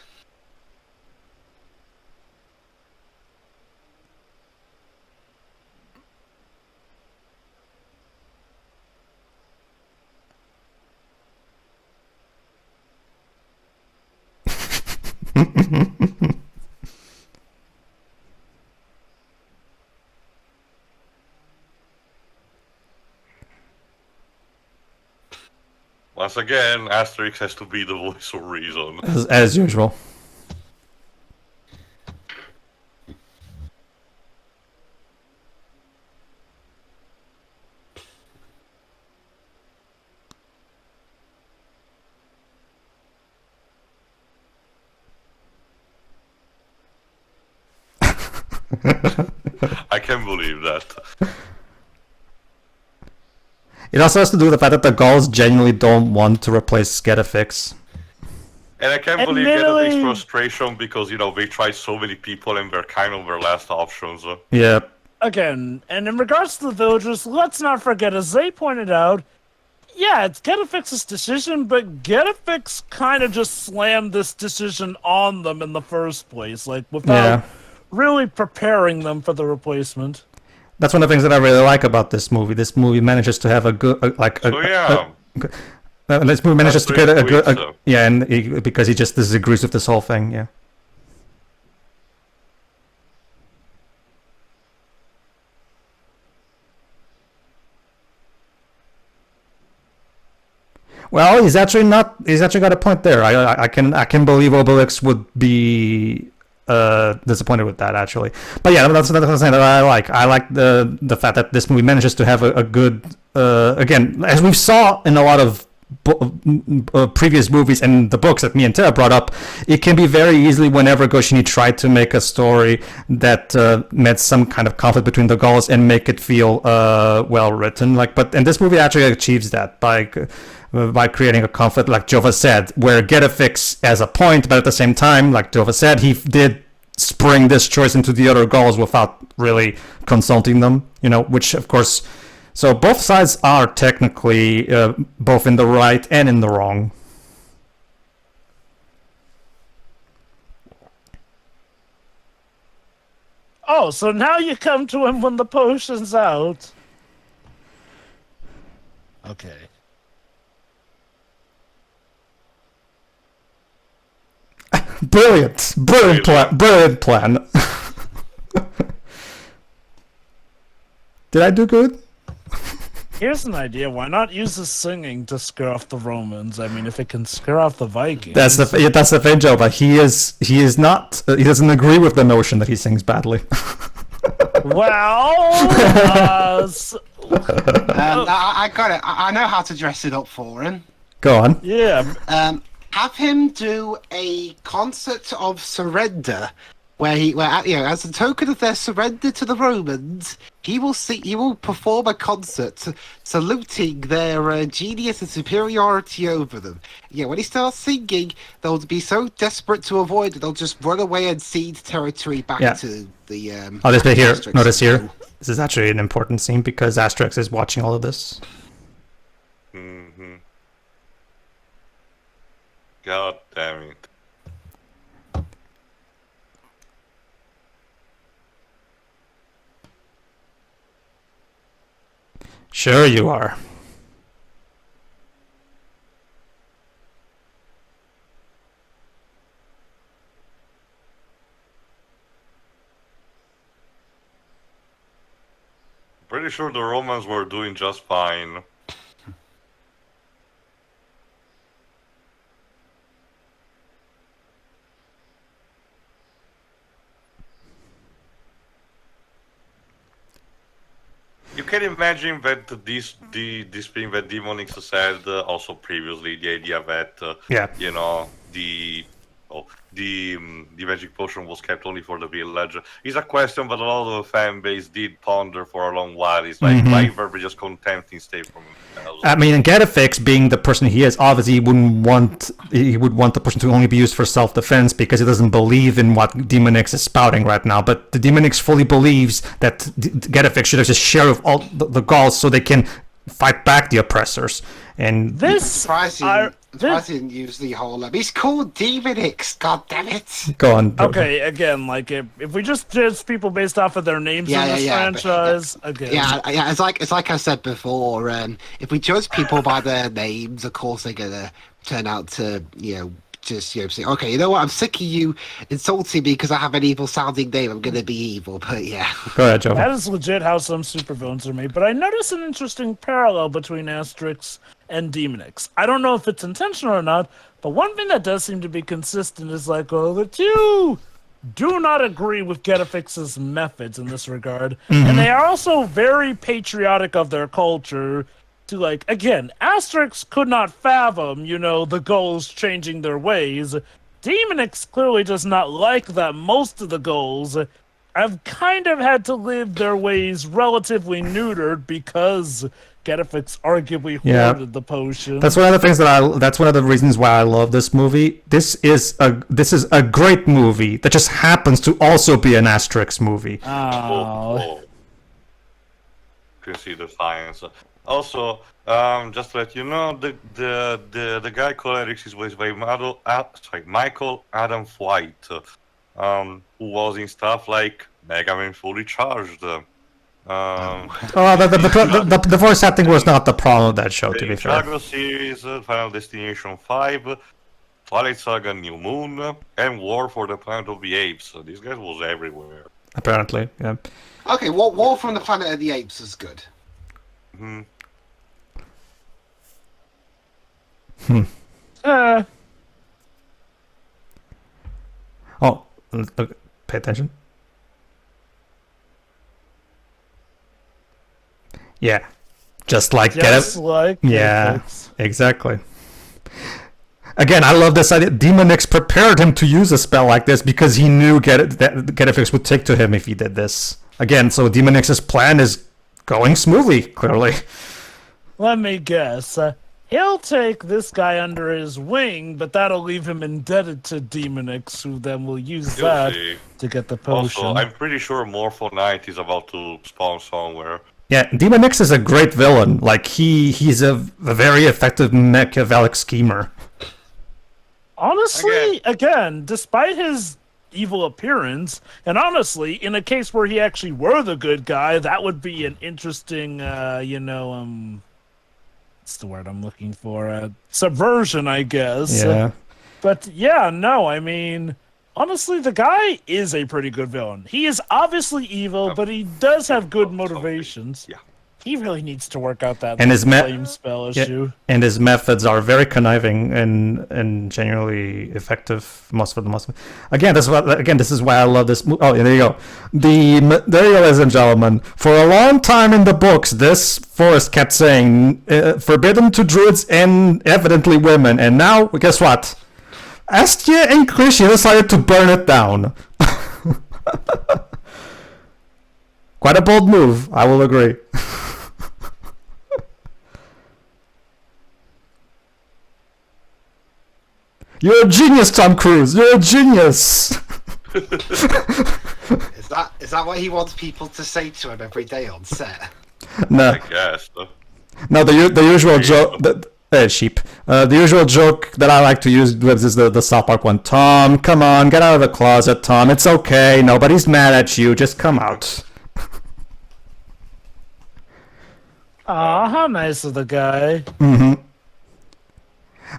Once again, Asterix has to be the voice of reason. As usual. I can't believe that. It also has to do with the fact that the Gauls genuinely don't want to replace Getafix. And I can't believe Admittedly- Getafix's frustration because, you know, they tried so many people and they're kind of their last options. Yeah. Again, and in regards to the villagers, let's not forget, as they pointed out, yeah, it's Getafix's decision, but Getafix kind of just slammed this decision on them in the first place, like, without really preparing them for the replacement. That's one of the things that I really like about this movie. This movie manages to have a good, this movie manages to get a good, because he just disagrees with this whole thing. Yeah. Well, he's actually not. He's actually got a point there. I can believe Obelix would be disappointed with that, actually. But yeah, that's another thing that I like. I like the fact that this movie manages to have a good again, as we saw in a lot of previous movies and the books that me and Tara brought up, it can be very easily whenever Goscinny tried to make a story that met some kind of conflict between the Gauls and make it feel well written. And this movie actually achieves that by creating a conflict, like Jova said, where Getafix as a point, but at the same time, like Jova said, he did spring this choice into the other Gauls without really consulting them, which of course, so both sides are technically both in the right and in the wrong. Oh, so now you come to him when the potion's out. Okay. Brilliant plan. Did I do good? Here's an idea. Why not use his singing to scare off the Romans? I mean, if it can scare off the Vikings. That's the thing, Joe. But he is not. He doesn't agree with the notion that he sings badly. Well, I got it. I know how to dress it up for him. Go on. yeah. Have him do a concert of surrender, where as a token of their surrender to the Romans, he will perform a concert saluting their genius and superiority over them. Yeah, when he starts singing, they'll be so desperate to avoid it, they'll just run away and cede territory back to the. Oh, this bit here. Asterix. Notice here. This is actually an important scene because Asterix is watching all of this. Mm-hmm. God damn it. Sure you are. Pretty sure the Romans were doing just fine. You can imagine that this thing that Demonix said also previously, the idea that Yeah. you know the magic potion was kept only for the village is a question that a lot of the fan base did ponder for a long while. It's like why were they just contenting state from themselves? I mean, and Getafix, being the person he is, obviously he would want the potion to only be used for self-defense because he doesn't believe in what Demonix is spouting right now. But the Demonix fully believes that Getafix should have just share of all the Gauls so they can fight back the oppressors. And Surprised he didn't use the whole. He's called Demonix. God damn it! go on. Okay, again, like if we just judge people based off of their names in this franchise, again. Yeah. It's like I said before. If we judge people by their names, of course they're gonna turn out to just say, okay, you know what? I'm sick of you insulting me because I have an evil sounding name. I'm gonna be evil. But yeah. Go ahead, Joe. That is legit how some supervillains are made, but I notice an interesting parallel between Asterix and Demonix. I don't know if it's intentional or not, but one thing that does seem to be consistent is like, the two do not agree with Getafix's methods in this regard, and they are also very patriotic of their culture. To again, Asterix could not fathom, the Gauls changing their ways. Demonix clearly does not like that most of the Gauls have kind of had to live their ways relatively neutered because Getafix arguably hoarded the potion. That's one of the things that's one of the reasons why I love this movie. This is a great movie that just happens to also be an Asterix movie. You can see the science. Also, just to let you know, the guy called Asterix is voiced by Michael Adam White, who was in stuff like Mega Man Fully Charged. The voice acting was not the problem of that show, to be fair. Drago series, Final Destination 5, Twilight Saga New Moon, and War for the Planet of the Apes. So this guy was everywhere. Apparently, yeah. Okay, War from the Planet of the Apes is good. Oh, look, pay attention. Yeah, just like yeah, exactly. Again, I love this idea. Demonix prepared him to use a spell like this because he knew Getafix would take to him if he did this. Again, so Demonix's plan is going smoothly, clearly. Let me guess. He'll take this guy under his wing, but that'll leave him indebted to Demonix, who then will use that to get the potion. Also, I'm pretty sure Morpho Knight is about to spawn somewhere. Yeah, Demonix is a great villain. Like, he's a very effective Machiavellic schemer. Honestly, again, despite his evil appearance, and honestly, in a case where he actually were the good guy, that would be an interesting, what's the word I'm looking for? Subversion, I guess. Yeah. But yeah, no, I mean, honestly, the guy is a pretty good villain. He is obviously evil, but he does have good motivations. Yeah. He really needs to work out that And his flame spell issue. And his methods are very conniving and genuinely effective most of the most. Again, this is why I love this movie. Oh, yeah, there you go. There you go, ladies and gentlemen. For a long time in the books, this forest kept saying forbidden to druids and evidently women. And now, guess what? Astia and Clichy decided to burn it down. Quite a bold move, I will agree. You're a genius, Tom Cruise. You're a genius. Is that what he wants people to say to him every day on set? No. I guess. No, the usual joke. Sheep. The usual joke that I like to use is the South Park one. Tom, come on, get out of the closet, Tom. It's okay. Nobody's mad at you. Just come out. Aw, how nice of the guy.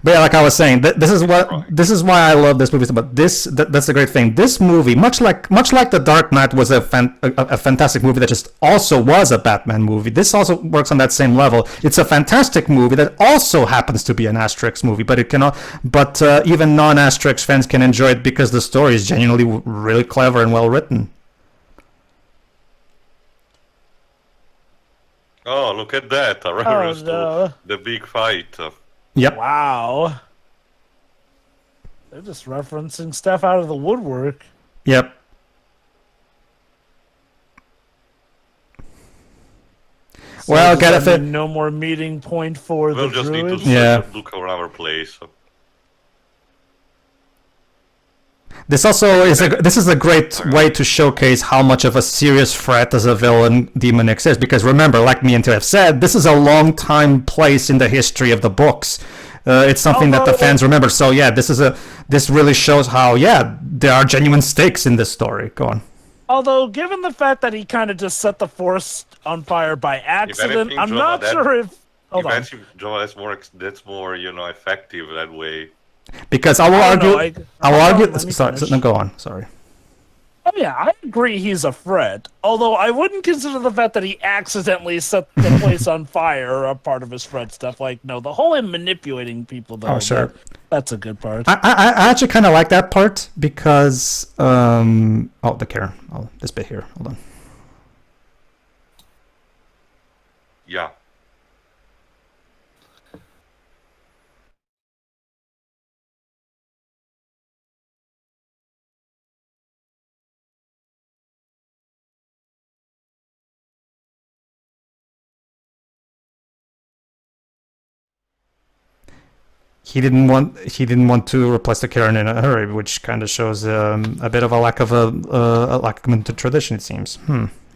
But yeah, like I was saying, this is why I love this movie. But that's the great thing. This movie, much like The Dark Knight was a fantastic movie that just also was a Batman movie. This also works on that same level. It's a fantastic movie that also happens to be an Asterix movie, but it cannot. But even non-Asterix fans can enjoy it because the story is genuinely really clever and well written. Oh, look at that! A reference to the big fight. Yep. Wow. They're just referencing stuff out of the woodwork. Yep. So well, Getafix. No more meeting point for we'll the just druids? need to Yeah. look around our place. This also is a great way to showcase how much of a serious threat as a villain Demon X is. Because remember, like me and Tim have said, this is a long time place in the history of the books. It's something that the fans remember. So yeah, this really shows how there are genuine stakes in this story. Go on. Although, given the fact that he kind of just set the forest on fire by accident, I'm not sure if. Hold on. Joe, that's more effective that way. Because I will argue. Sorry, no, go on. Sorry. Oh yeah, I agree he's a threat. Although I wouldn't consider the fact that he accidentally set the place on fire a part of his threat stuff. Like, no, the whole him manipulating people, though. Oh, sure. That's a good part. I actually kind of like that part because the Karen. Oh, this bit here. Hold on. Yeah. He didn't want to replace the Karen in a hurry, which kind of shows a bit of a lack of a lack of tradition. It seems.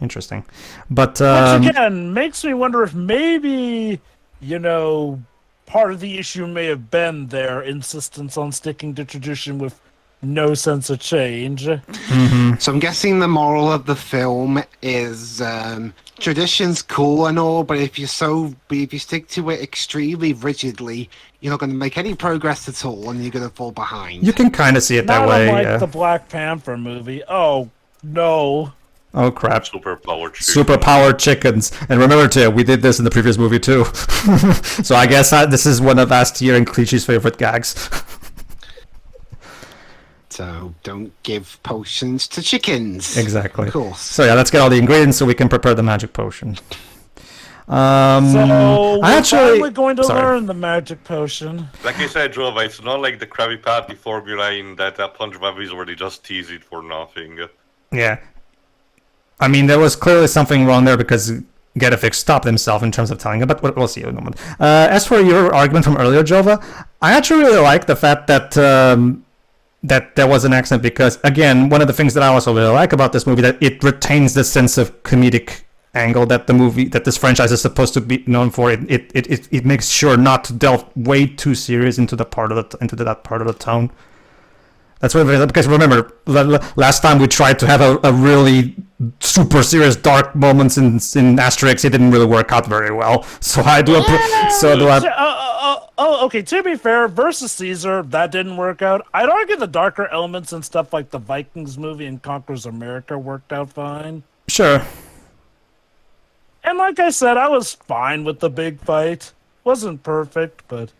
Interesting, but which again makes me wonder if maybe part of the issue may have been their insistence on sticking to tradition with no sense of change. Mm-hmm. So I'm guessing the moral of the film is tradition's cool and all, but if you stick to it extremely rigidly, you're not going to make any progress at all, and you're going to fall behind. You can kind of see it that way. Not unlike the Black Panther movie. Oh no. Oh crap! Superpowered chickens. And remember too, we did this in the previous movie too. So I guess this is one of Astier and Clichy's favorite gags. So don't give potions to chickens. Exactly. Of course. So yeah, let's get all the ingredients so we can prepare the magic potion. So we're finally going to learn the magic potion. Like I said, Jova, it's not like the Krabby Patty formula in that Punch movies where they just tease it for nothing. Yeah. I mean, there was clearly something wrong there because Getafix stopped himself in terms of telling it, but we'll see in a moment. As for your argument from earlier, Jova, I actually really like the fact that that there was an accent because, again, one of the things that I also really like about this movie that it retains the sense of comedic angle that this franchise is supposed to be known for. It makes sure not to delve way too serious into that part of the tone. That's what it is, because remember, last time we tried to have a really super serious dark moments in Asterix, it didn't really work out very well. So I do. Okay. To be fair, versus Caesar, that didn't work out. I'd argue the darker elements and stuff like the Vikings movie and Conquers America worked out fine. Sure. And like I said, I was fine with the big fight. Wasn't perfect, but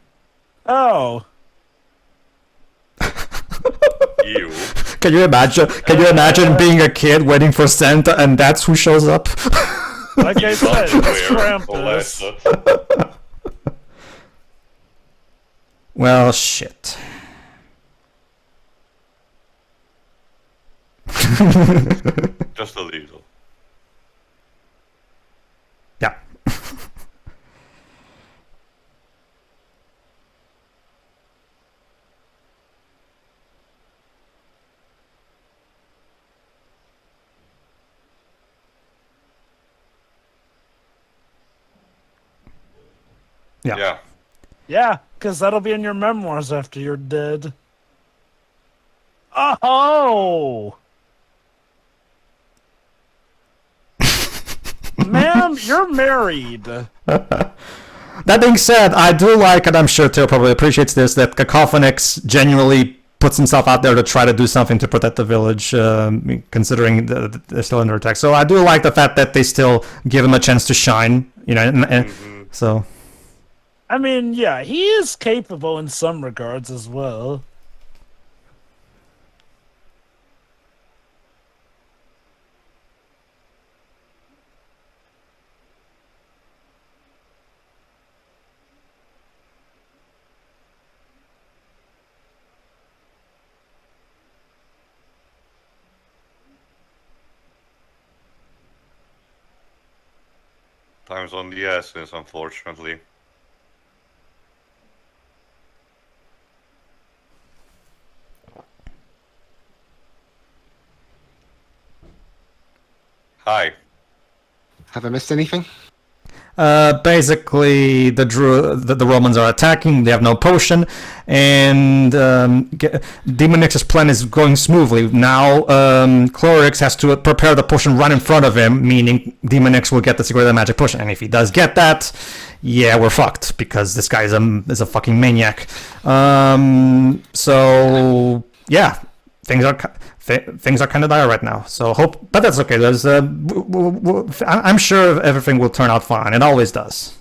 You. Can you imagine being a kid waiting for Santa and that's who shows up? Like I said, it's Krampus. Well, shit. Just a little. Yeah. Yeah. Yeah. Yeah, because that'll be in your memoirs after you're dead. Oh! Ma'am, you're married. That being said, I do like, and I'm sure Theo probably appreciates this, that Cacophonix genuinely puts himself out there to try to do something to protect the village, considering they're still under attack. So I do like the fact that they still give him a chance to shine, you know, and so... I mean, yeah, he is capable in some regards as well. Time's on the essence, unfortunately. Hi. Have I missed anything? Basically, the Romans are attacking. They have no potion, and Demonix's plan is going smoothly. Now, Chlorix has to prepare the potion right in front of him, meaning Demonix will get the secret of the magic potion. And if he does get that, yeah, we're fucked because this guy is a fucking maniac. So yeah, things are kind of dire right now. So but that's okay. There's I'm sure everything will turn out fine. It always does.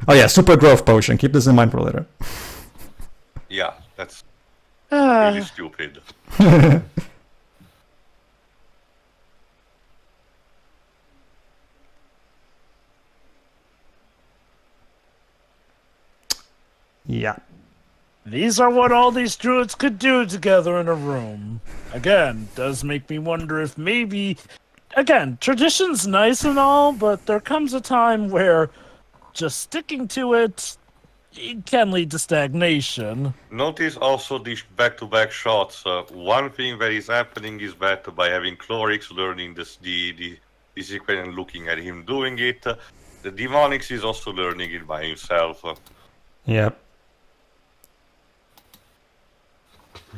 Oh yeah, super growth potion. Keep this in mind for later. Yeah, that's really stupid. Yeah. These are what all these druids could do together in a room. Again, does make me wonder if maybe... Again, tradition's nice and all, but there comes a time where just sticking to it can lead to stagnation. Notice also these back-to-back shots. One thing that is happening is that by having Chlorix learning the secret and looking at him doing it, the Demonix is also learning it by himself. Yep.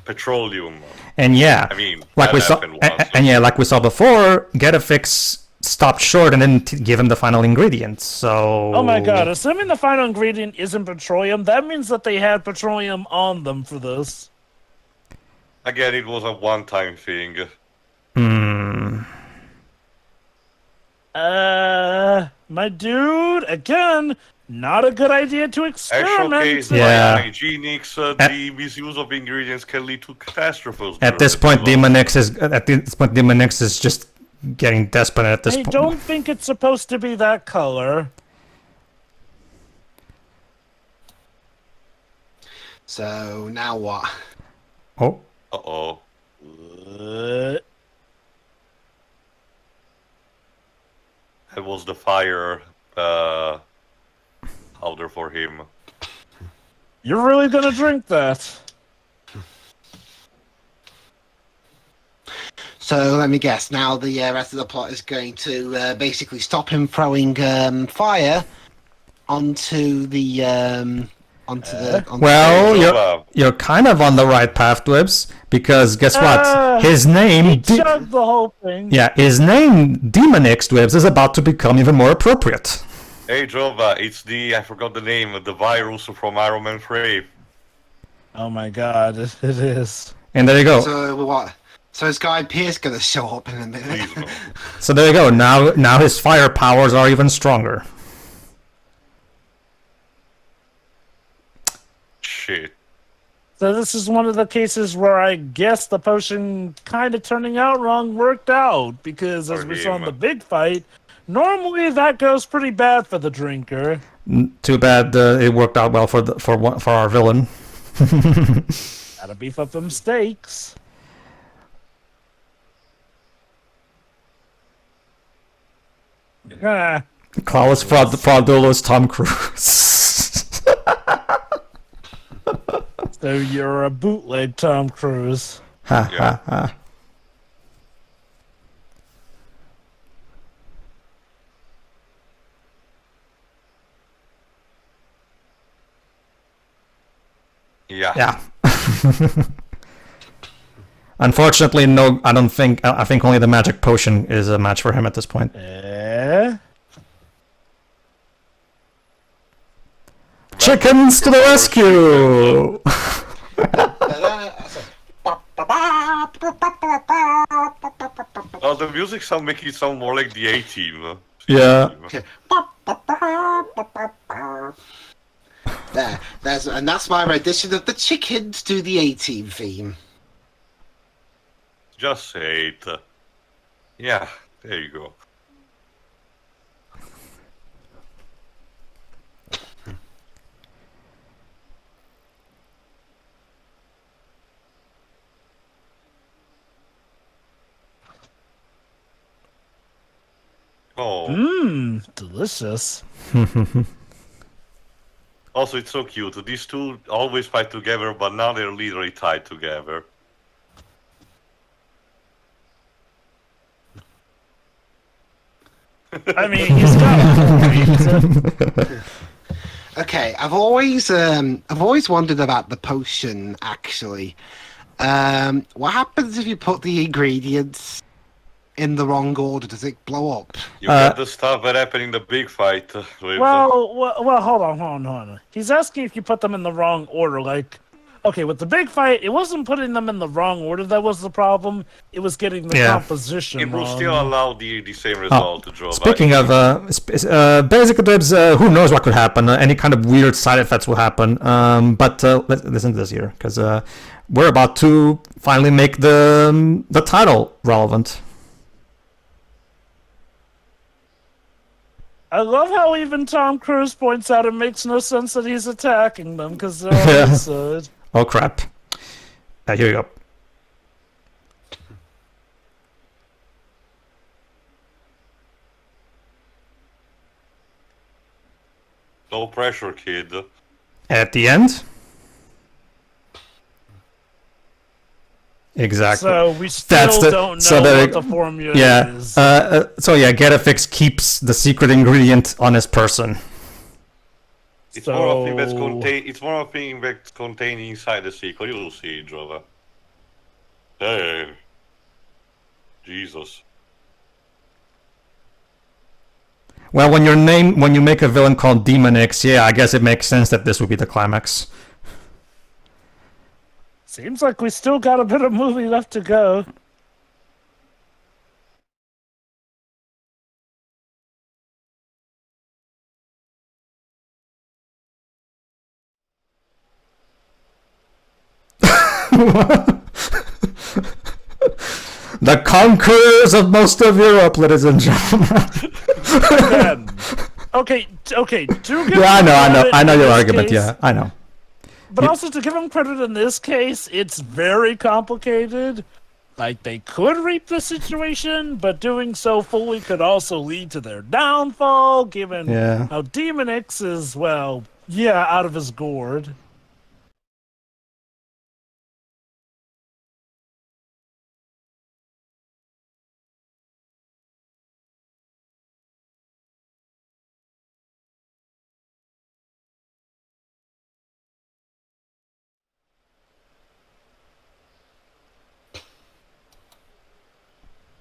Petroleum. And yeah, I mean, like we saw, once. and yeah, like we saw before, Getafix stopped short and didn't give him the final ingredient. So. Oh my god! Assuming the final ingredient isn't petroleum, that means that they had petroleum on them for this. Again, it was a one-time thing. My dude, again, not a good idea to experiment. Actual case, Yeah. by hygienics, the misuse of ingredients can lead to catastrophes. At this point, Demonix is just getting desperate at this I point. don't think it's supposed to be that color. So now what? Oh. Uh-oh. That was the fire powder for him. You're really gonna drink that? So let me guess. Now the rest of the plot is going to basically stop him throwing fire onto the Well, you're kind of on the right path, Dwibs, because guess what? His He name, chugged the whole thing. yeah, his name, Demonix, Dwibs, is about to become even more appropriate. Hey, Jova, it's I forgot the name, the virus from Iron Man 3. Oh my god, it is. And there you go. So what? So is Guy Pearce going to show up in a minute? Please, no. So there you go. Now his fire powers are even stronger. Shit. So this is one of the cases where I guess the potion kind of turning out wrong worked out, because as For we saw in him. the big fight, normally that goes pretty bad for the drinker. Too bad it worked out well for our villain. Gotta beef up them stakes. Ah, Klaus Fraudulous Tom Cruise. so you're a bootleg Tom Cruise. Ha Yeah. ha ha. Yeah. Yeah. Unfortunately, no. I don't think. I think only the magic potion is a match for him at this point. Chickens to the rescue! Oh, the music sound making it sound more like the A-Team. Yeah. And that's my rendition of the chickens to the A-Team theme. Just say it. Yeah, there you go. Oh. Mmm, delicious. Also, it's so cute. These two always fight together, but now they're literally tied together. I mean, he's got a point. Okay, I've always wondered about the potion. Actually, what happens if you put the ingredients in the wrong order? Does it blow up? You get the stuff that happened in the big fight. Well, hold on. He's asking if you put them in the wrong order. Like, okay, with the big fight, it wasn't putting them in the wrong order that was the problem. It was getting the composition It will wrong. still allow the same result to draw. Speaking of basic adlibs, who knows what could happen? Any kind of weird side effects will happen. But let's listen to this here, because we're about to finally make the title relevant. I love how even Tom Cruise points out it makes no sense that he's attacking them because they're on his side. Oh crap! Here you go. No pressure, kid. At the end. Exactly. So we still don't know what the formula is. So yeah, Getafix keeps the secret ingredient on his person. It's more of a thing that's contained. It's more of a thing that's contained inside the sequel. You'll see, Jova. Hey, Jesus. Well, when you make a villain called Demonix, yeah, I guess it makes sense that this would be the climax. Seems like we still got a bit of movie left to go. The conquerors of most of Europe, ladies and gentlemen. Okay. Do give Yeah, I know your this argument. case. Yeah, I know. But also, to give him credit in this case, it's very complicated. Like, they could reap the situation, but doing so fully could also lead to their downfall, given how Demonix is, well, out of his gourd.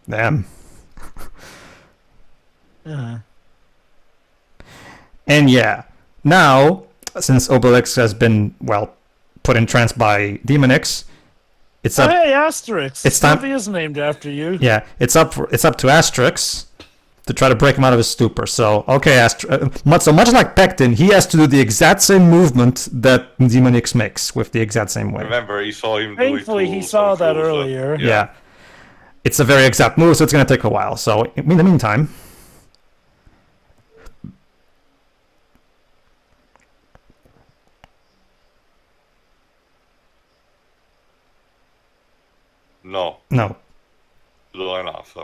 Damn. And yeah, now, since Obelix has been, well, put in trance by Demonix, it's up. Hey, Asterix! It's time. Movie is named after you. Yeah, it's up to Asterix to try to break him out of his stupor. So, okay, much like Pectin, he has to do the exact same movement that Demonix makes with the exact same way. Remember, he saw him Thankfully, do it he saw that earlier. Yeah. It's a very exact move, so it's going to take a while. So, in the meantime... No. Low enough.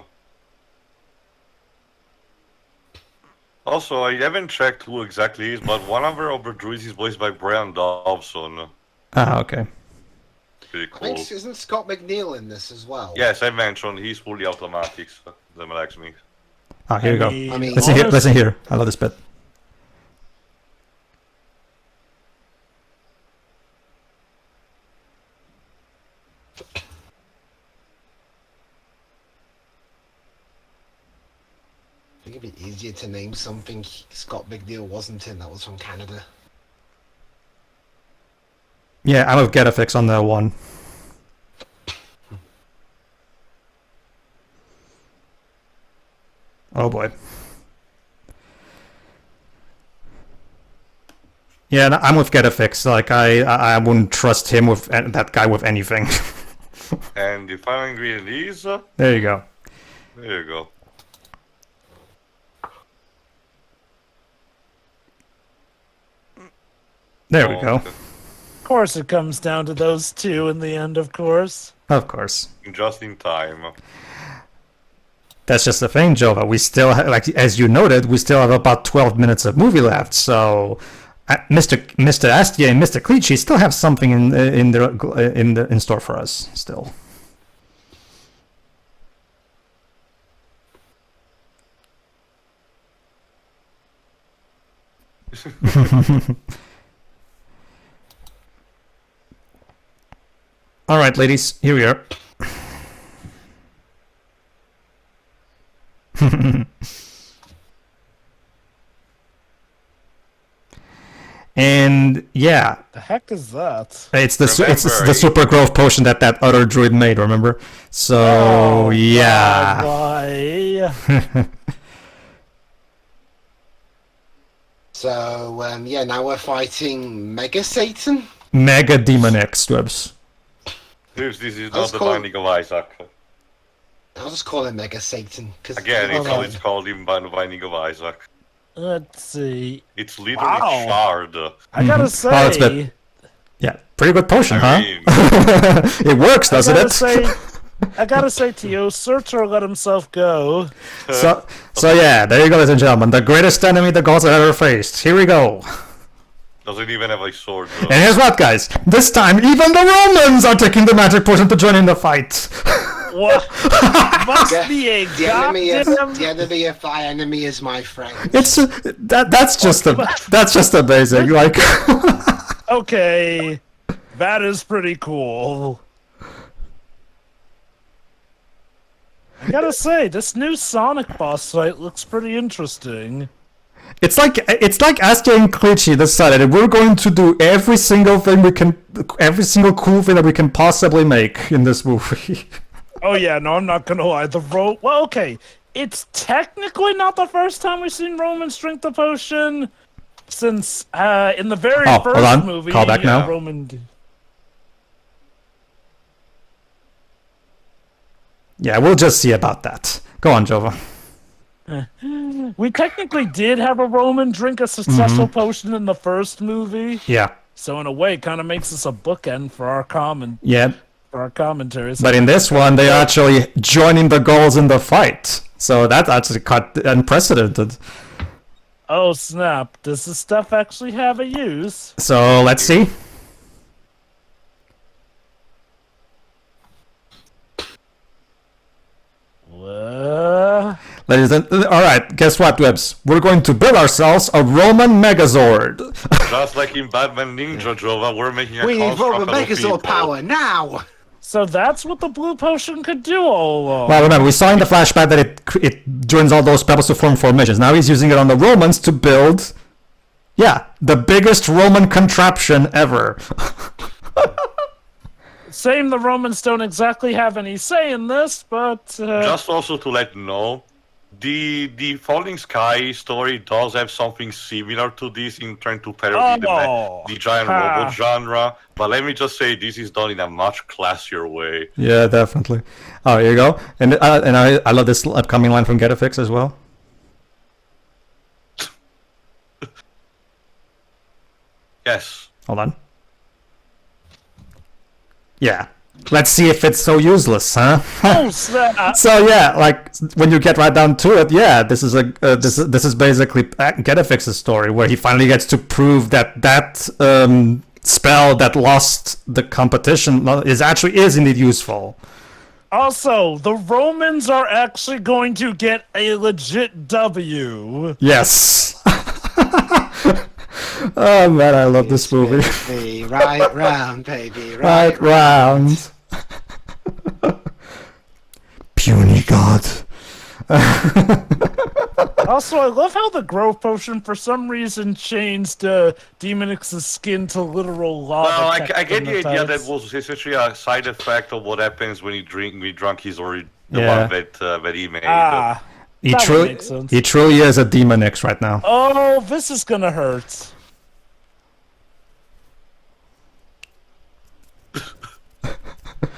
Also, I haven't checked who exactly is, but one of our druids is voiced by Brian Dobson. Ah, okay. Pretty I cool. think isn't Scott McNeil in this as well? Yes, I mentioned he's fully automatic. So that relax me. Ah, here you go. I mean, Listen here. I love this bit. think it'd be easier to name something Scott Big Deal wasn't in that was from Canada. Yeah, I'm with Getafix on that one. Oh boy. Yeah, no, I'm with Getafix. Like I wouldn't trust him with that guy with anything. And the final ingredient is... There you go. there you go. There we go. Okay. Of course, it comes down to those two in the end, of course. Of course. Just in time. That's just the thing, Jova. We still like, as you noted, we still have about 12 minutes of movie left. So, Mr. Astier and Mr. Clichy still have something in store for us. Still. All right, ladies. Here we are. And yeah, The heck is that? it's the Remember, super growth potion that other druid made. Remember? So Oh, yeah, Why? So, yeah, now we're fighting Mega Satan. Mega Demon X Dwebs. This is Let's not the call- Binding of Isaac. I'll just call him Mega Satan. Cause Again, it's, Okay. it's called in Binding of Isaac. Let's see. It's literally Wow. shard. I gotta Mhm. Oh, that's say, good. Yeah, pretty good potion, I mean, huh? It works, doesn't it? I gotta say to you, Surtur let himself go. So yeah, there you go, ladies and gentlemen. The greatest enemy the gods have ever faced. Here we go. doesn't even have a sword. And here's what, guys. This time, even the Romans are taking the magic potion to join in the fight. What? Must Yeah, be a the enemy goddamn... of thy enemy is my friend. It's that's just amazing. Like, Okay, that is pretty cool. I gotta say, this new Sonic boss fight looks pretty interesting. it's like Astier and Clichy decided we're going to do every single cool thing that we can possibly make in this movie. Oh yeah, no, I'm not gonna lie. Well, okay, it's technically not the first time we've seen Romans drink the potion, since in the very Oh, hold first on. movie, Call back now. Roman. Yeah, we'll just see about that. Go on, Jova. We technically did have a Roman drink a successful potion in the first movie, Yeah, so in a way, it kind of makes us a bookend for our yeah. commentaries. But in this one, they are actually joining the goals in the fight. So that's actually quite unprecedented. Oh snap! Does this stuff actually have a use? So let's see. Ladies and all right, guess what, Webs? We're going to build ourselves a Roman Megazord. Just like in Batman Ninja, Jova, we're making a We need construct Roman of Megazord people. power now! So that's what the blue potion could do all along. Well, remember, we saw in the flashback that it joins all those pebbles to form formations. Now he's using it on the Romans to build, yeah, the biggest Roman contraption ever. Saying the Romans don't exactly have any say in this, but Just also to let you know, the Falling Sky story does have something similar to this in trying to parody the giant robot genre, but let me just say this is done in a much classier way. Yeah, definitely. Oh, here you go. And I love this upcoming line from Getafix as well. Yes. Hold on. Yeah. Let's see if it's so useless, huh? oh snap! So yeah, like when you get right down to it, yeah, this is this is basically Getafix's story where he finally gets to prove that spell that lost the competition is indeed useful. Also, the Romans are actually going to get a legit W. Yes. Oh man, I love this movie. The right round, baby. Right round. Puny god. Also, I love how the growth potion for some reason changed Demonix's skin to literal lava. Well, I get the idea that tights. was essentially a side effect of what happens when he drunk his the Yeah. one that he made. Ah, He, that would truly, make sense. he truly is a Demonix right now. Oh, this is gonna hurt.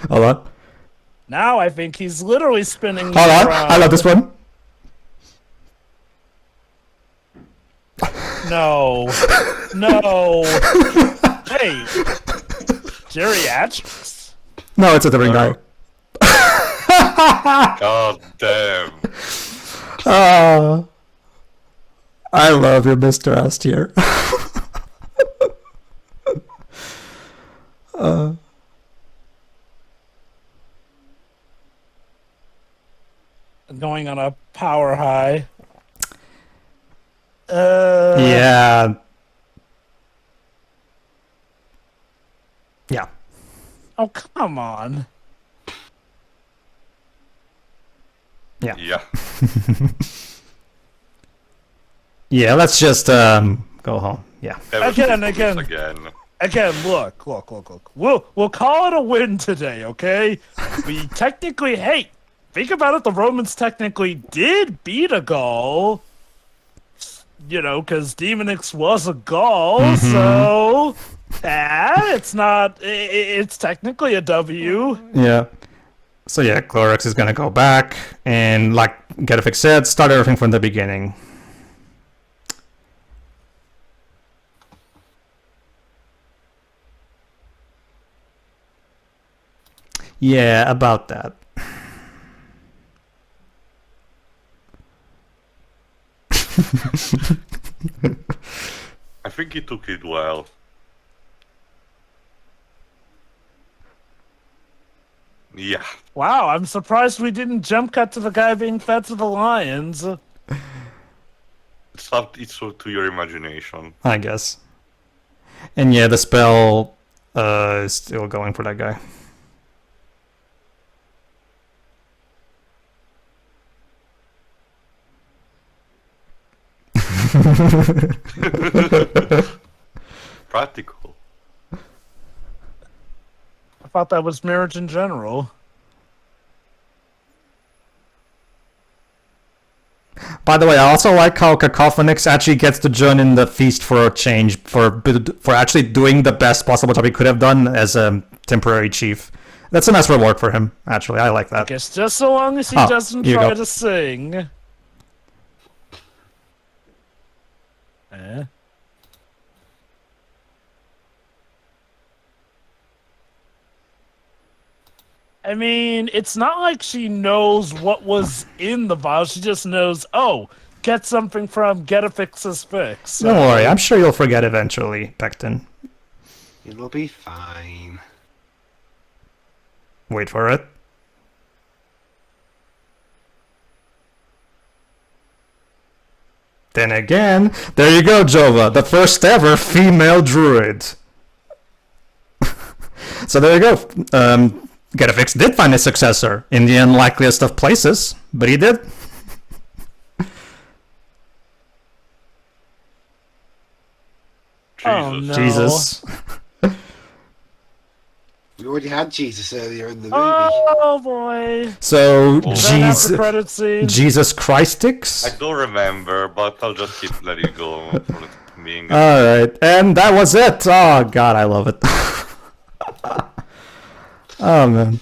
Hold on. Now I think he's literally spinning. Hold on. around. I love this one. No. No. Hey. Geriatrics? No, it's a different guy. God damn. I love you, Mr. Astier. Going on a power high. Yeah. Yeah. Oh, come on. Yeah. Yeah, let's just go home. Yeah. Again. Again. Look. We'll call it a win today, okay? We technically, hey, think about it. The Romans technically did beat a Gaul. You know, because Demonix was a Gaul, so it's not. It's technically a W. Yeah. So yeah, Clorix is gonna go back and, like Getafix said, start everything from the beginning. Yeah, about that. I think he took it well. Yeah. Wow, I'm surprised we didn't jump cut to the guy being fed to the lions. It's up to your imagination. I guess. And yeah, the spell is still going for that guy. Practical. I thought that was marriage in general. By the way, I also like how Cacophonix actually gets to join in the feast for a change, for actually doing the best possible job he could have done as a temporary chief. That's a nice reward for him, actually. I like I that. guess just so long as he Oh, doesn't here you try go. to sing. Eh? I mean, it's not like she knows what was in the vial. She just knows, oh, get something from Getafix's fix. Don't worry, I'm sure you'll forget eventually, Pectin. It'll be fine. Wait for it. Then again, there you go, Jova, the first ever female druid. So there you go. Getafix did find a successor in the unlikeliest of places, but he did. Oh, no. Jesus. We already had Jesus earlier in the movie. Oh, boy. So, Is that after Jesus, credit scene? Jesus I Christix. don't remember, but I'll just keep letting it go for the time being. Alright, and that was it. Oh, God, I love it. Oh, man.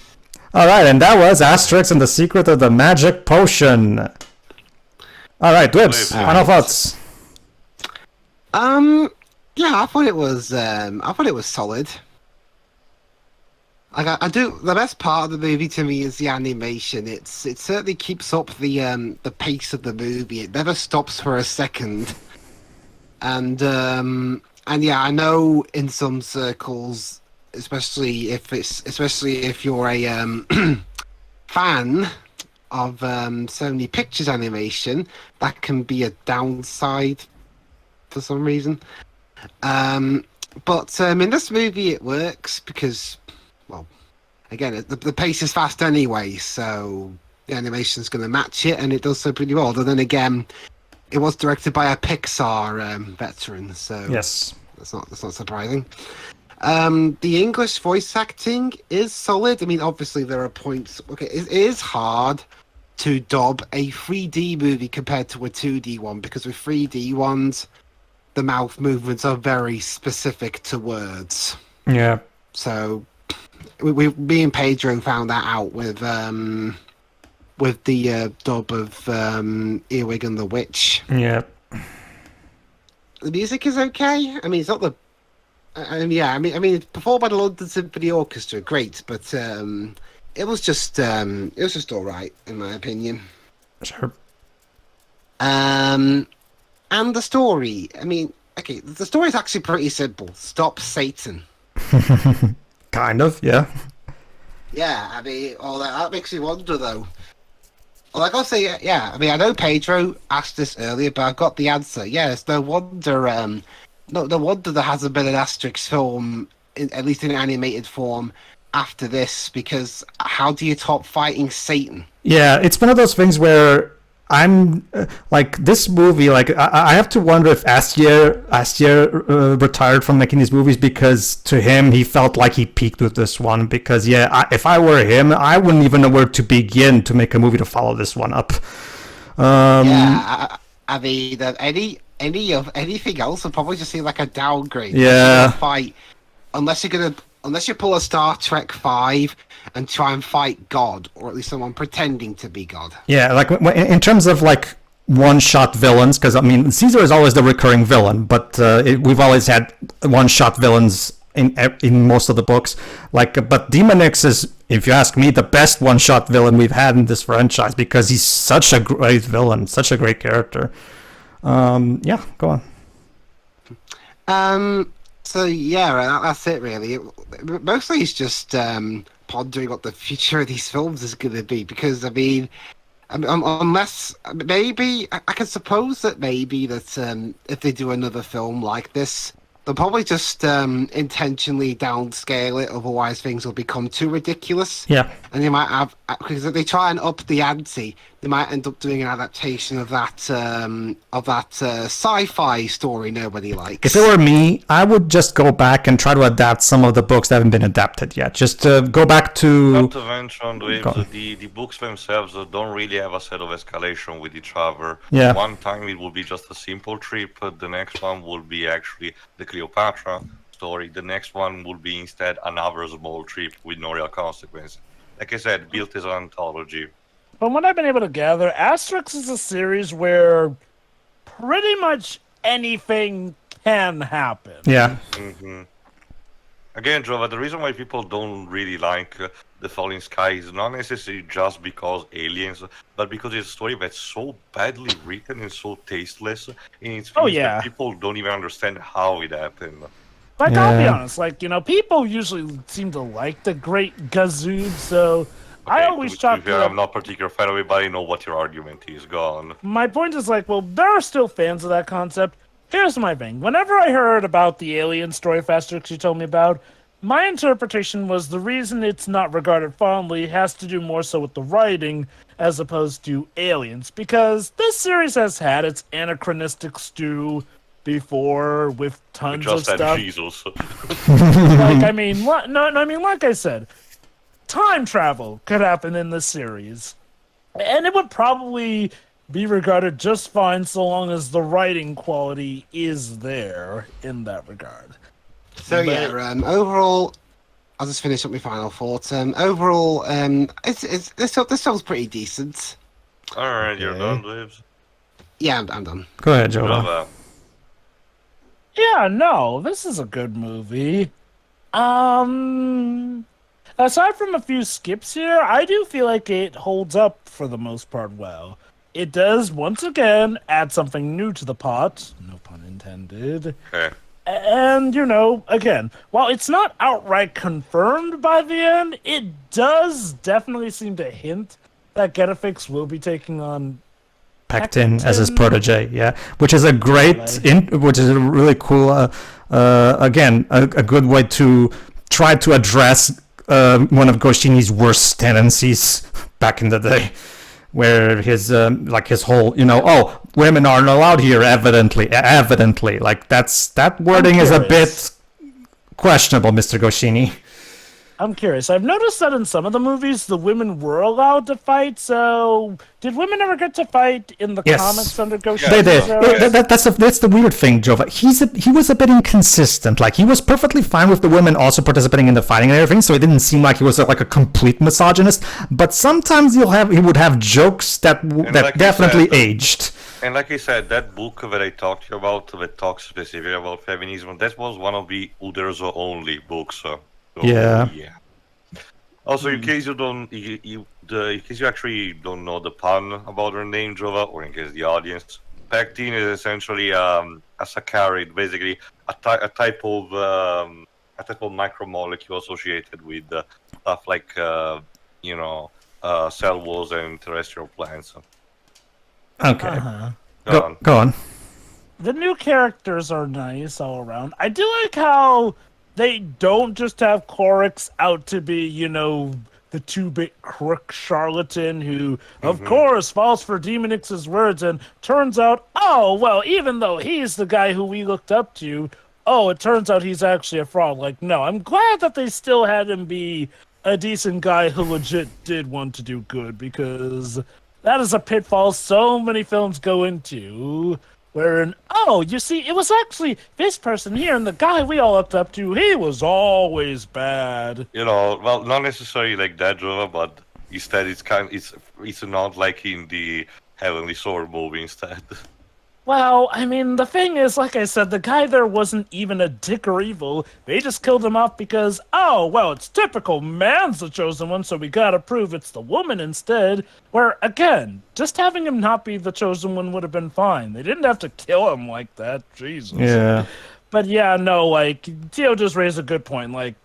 Alright, and that was Asterix and the Secret of the Magic Potion. Alright, Dwibs, final thoughts. Yeah, I thought it was solid. Like I do. The best part of the movie to me is the animation. It certainly keeps up the pace of the movie. It never stops for a second. And yeah, I know in some circles, especially if you're a fan of Sony Pictures animation, that can be a downside for some reason. But in this movie it works because, well, again, the pace is fast anyway, so the animation's going to match it, and it does so pretty well. And then again, it was directed by a Pixar veteran, so Yes. that's not surprising. The English voice acting is solid. I mean, obviously there are points. Okay, it is hard to dub a 3D movie compared to a 2D one, because with 3D ones, the mouth movements are very specific to words. Yeah. So, me and Pedro found that out with the dub of Earwig and the Witch. Yeah. The music is okay. I mean, it's not the. I mean, it's performed by the London Symphony Orchestra, great, but it was just all right in my opinion. Sure. And the story. I mean, okay, the story is actually pretty simple. Stop Satan. Kind of, yeah. Yeah, I mean, all that makes me wonder though. Like I'll say, yeah. I mean, I know Pedro asked this earlier, but I've got the answer. Yeah, it's no wonder. No wonder there hasn't been an Asterix film, at least in animated form, after this. Because how do you top fighting Satan? Yeah, it's one of those things where I'm like this movie. Like I have to wonder if Astier retired from making these movies because to him he felt like he peaked with this one. Because if I were him, I wouldn't even know where to begin to make a movie to follow this one up. I mean, anything else would probably just seem like a downgrade. Yeah. Fight unless you pull a Star Trek 5 and try and fight God, or at least someone pretending to be God. Yeah, like in terms of like one-shot villains, because I mean Caesar is always the recurring villain, but we've always had one-shot villains in most of the books. But Demonix is, if you ask me, the best one-shot villain we've had in this franchise because he's such a great villain, such a great character. Yeah, go on. So yeah, that's it really. Mostly it's just pondering what the future of these films is going to be, because I mean, unless maybe I can suppose that if they do another film like this, they'll probably just intentionally downscale it, otherwise things will become too ridiculous. Yeah. And they might have, because if they try and up the ante, they might end up doing an adaptation of that sci-fi story nobody likes. If it were me, I would just go back and try to adapt some of the books that haven't been adapted yet. Just go back to... Not to mention, the books themselves don't really have a set of escalation with each other. Yeah. One time it will be just a simple trip, the next one will be actually the Cleopatra story, the next one will be instead another small trip with no real consequence. Like I said, built as an anthology. From what I've been able to gather, Asterix is a series where pretty much anything can happen. Yeah. Mm-hmm. Again, Jova, the reason why people don't really like The Falling Sky is not necessarily just because aliens, but because it's a story that's so badly written and so tasteless in its films that people don't even understand how it happened. Like, I'll be honest, people usually seem to like the Great Gazoob, so okay, I always chalk it up. I'm not particular fan of it, but I know what your argument is. Gone. My point is, there are still fans of that concept. Here's my thing. Whenever I heard about the alien story of Asterix you told me about, my interpretation was the reason it's not regarded fondly has to do more so with the writing as opposed to aliens, because this series has had its anachronistic stew before with tons of stuff. Jesus. Like I said, time travel could happen in this series, and it would probably be regarded just fine so long as the writing quality is there in that regard. So overall, I'll just finish up my final thoughts. Overall, this film's pretty decent. All right, you're done, Lives. Yeah, I'm done. Go ahead, Joe. Yeah, no, this is a good movie. Aside from a few skips here, I do feel like it holds up for the most part well. It does, once again, add something new to the pot. No pun intended. Okay. And, again, while it's not outright confirmed by the end, it does definitely seem to hint that Getafix will be taking on Pectin as his protege, yeah, which is a which is a really cool, again, a good way to try to address one of Goscinny's worst tendencies back in the day, where his his whole oh, women aren't allowed here, evidently, like that wording is a bit questionable, Mr. Goscinny. I'm curious. I've noticed that in some of the movies, the women were allowed to fight. So, did women ever get to fight in the comics under Goscinny? They did. That's the weird thing, Jova. He was a bit inconsistent. Like, he was perfectly fine with the women also participating in the fighting and everything, so it didn't seem like he was like a complete misogynist. But sometimes he would have jokes that definitely aged. And like I said, that book that I talked to you about, that talks specifically about feminism, that was one of the Uderzo only books. So, yeah. Also, in case you don't, in case you actually don't know the pun about her name, Jova, or in case the audience, pectin is essentially a saccharide, basically a type of macromolecule associated with stuff like cell walls and terrestrial plants. Okay. Go on. The new characters are nice all around. I do like how they don't just have Clorix out to be, the 2-bit crook charlatan who, of course, falls for Demonix's words and turns out, even though he's the guy who we looked up to, it turns out he's actually a fraud. Like, no, I'm glad that they still had him be a decent guy who legit did want to do good, because that is a pitfall so many films go into. Wherein, you see, it was actually this person here, and the guy we all looked up to, he was always bad. Well, not necessarily like that, Jova, but instead it's not like in the Heavenly Sword movie instead. Well, I mean, the thing is, like I said, the guy there wasn't even a dick or evil. They just killed him off because, it's typical. Man's the chosen one, so we gotta prove it's the woman instead. Where, again, just having him not be the chosen one would have been fine. They didn't have to kill him like that. Jesus. Yeah. But yeah, no, like, Tio just raised a good point. Like,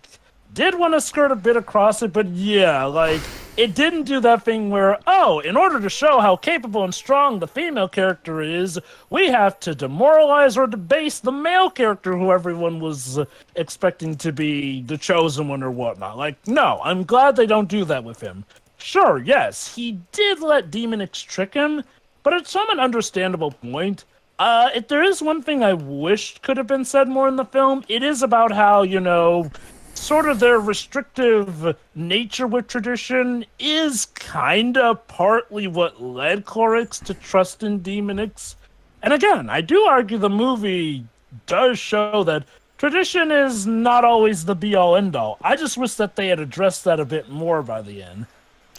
did want to skirt a bit across it, but yeah, like, it didn't do that thing where, in order to show how capable and strong the female character is, we have to demoralize or debase the male character who everyone was expecting to be the chosen one or whatnot. Like, no, I'm glad they don't do that with him. Sure, yes, he did let Demonix trick him, but at some understandable point. If there is one thing I wished could have been said more in the film, it is about how, sort of their restrictive nature with tradition is kinda partly what led Clorix to trust in Demonix. And again, I do argue the movie does show that tradition is not always the be-all end-all. I just wish that they had addressed that a bit more by the end.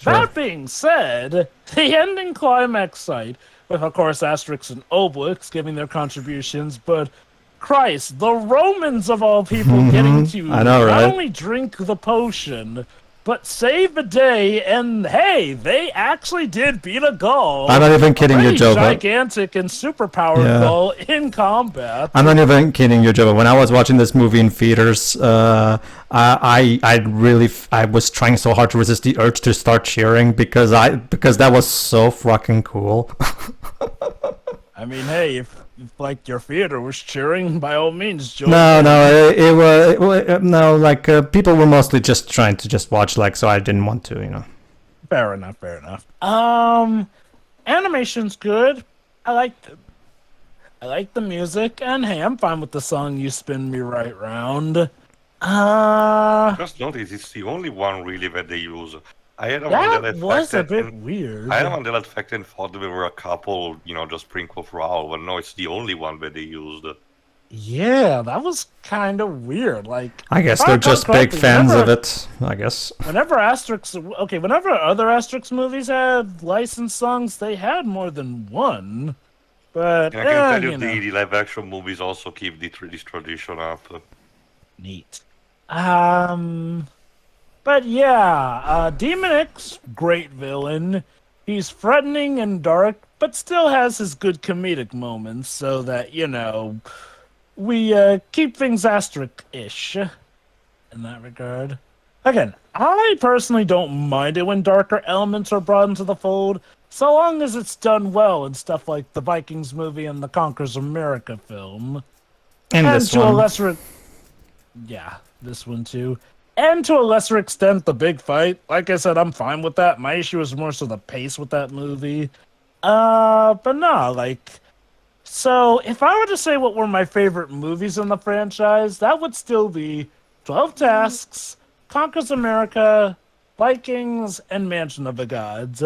Sure. That being said, the ending climax site, with of course Asterix and Obelix giving their contributions, but Christ, the Romans of all people getting to not only drink the potion, but save the day, and hey, they actually did beat a Gaul. I'm not even kidding you, Joe. Gigantic and superpowered Gaul in combat. I'm not even kidding you, Joe. When I was watching this movie in theaters, I was trying so hard to resist the urge to start cheering because that was so fucking cool. I mean, hey, if like your theater was cheering, by all means, Joe. People were mostly just trying to just watch, so I didn't want to, Fair enough. Animation's good. I liked it. I like the music, and hey, I'm fine with the song "You Spin Me Right Round." Just notice it's the only one really that they use. That was a bit weird. I had a Mandela effect and thought there were a couple, just sprinkled throughout, but no, it's the only one that they used. Yeah, that was kind of weird. I guess they're just big fans of it, I guess. Whenever other Asterix movies had licensed songs, they had more than one. But, and I can tell you, the live-action movies also keep this tradition up. Neat. But yeah, Demonix, great villain. He's threatening and dark, but still has his good comedic moments, so that, we keep things Asterix-ish in that regard. Again, I personally don't mind it when darker elements are brought into the fold, so long as it's done well in stuff like the Vikings movie and the Conquers America film. And this one. Yeah, this one too. and to a lesser extent, the big fight. Like I said, I'm fine with that. My issue is more so the pace with that movie. But no, like, so if I were to say what were my favorite movies in the franchise, that would still be 12 Tasks, Conquers America, Vikings, and Mansion of the Gods.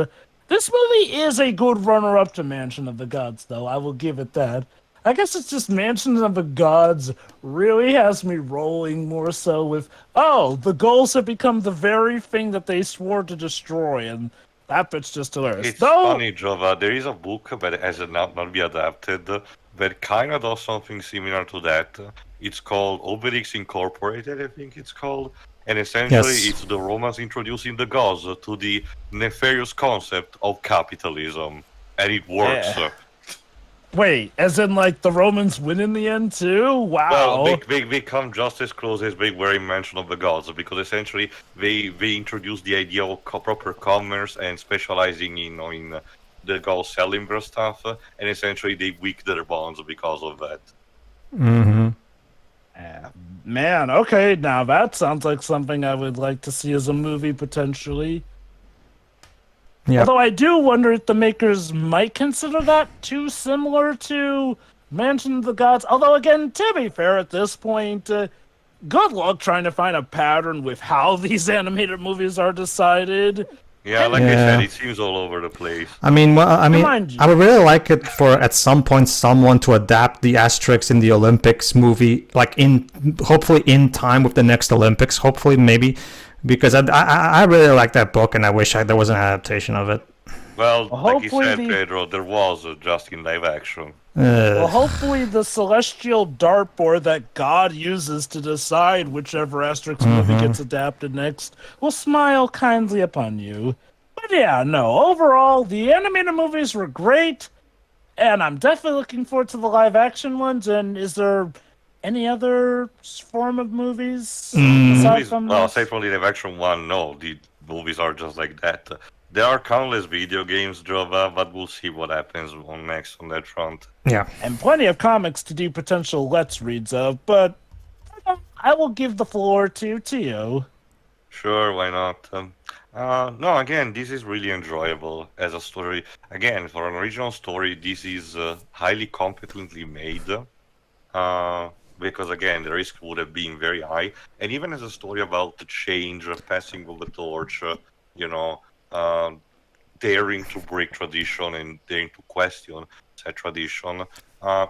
This movie is a good runner-up to Mansion of the Gods, though. I will give it that. I guess it's just Mansion of the Gods really has me rolling more so with, oh, the goals have become the very thing that they swore to destroy, and that bit's just hilarious. It's funny, Jova. There is a book that has not be adapted that kind of does something similar to that. It's called Obelix Incorporated, I think it's called. And essentially, Yes. it's the Romans introducing the gods to the nefarious concept of capitalism. And it works. Yeah. Wait, as in, like, the Romans win in the end, too? Wow. Well, they come just as close as they were in Mansion of the Gods, because essentially they introduced the idea of proper commerce and specializing in the gods selling their stuff, and essentially they weakened their bonds because of that. Mm-hmm. Man, okay, now that sounds like something I would like to see as a movie, potentially. Yeah. Although I do wonder if the makers might consider that too similar to Mansion of the Gods. Although, again, to be fair, at this point, good luck trying to find a pattern with how these animated movies are decided. Yeah, like I Yeah. said, it seems all over the place. I mean, Mind you. I would really like it for at some point someone to adapt the Asterix in the Olympics movie, like hopefully in time with the next Olympics, hopefully maybe, because I really like that book and I wish there was an adaptation of it. Well, like you Hopefully said, the- Pedro, there was just in live action. Well, hopefully the celestial dartboard that God uses to decide whichever Asterix movie gets adapted next will smile kindly upon you. But yeah, no, overall, the animated movies were great, and I'm definitely looking forward to the live-action ones, and is there any other form of movies aside from Well, this? aside from the live action one, no, the movies are just like that. There are countless video games, Jova, but we'll see what happens next on that front. Yeah. And plenty of comics to do potential let's reads of, but I will give the floor to Tio. Sure, why not? No, again, this is really enjoyable as a story. Again, for an original story, this is highly competently made. Because, again, the risk would have been very high. And even as a story about the change, passing of the torch, daring to break tradition and daring to question said tradition,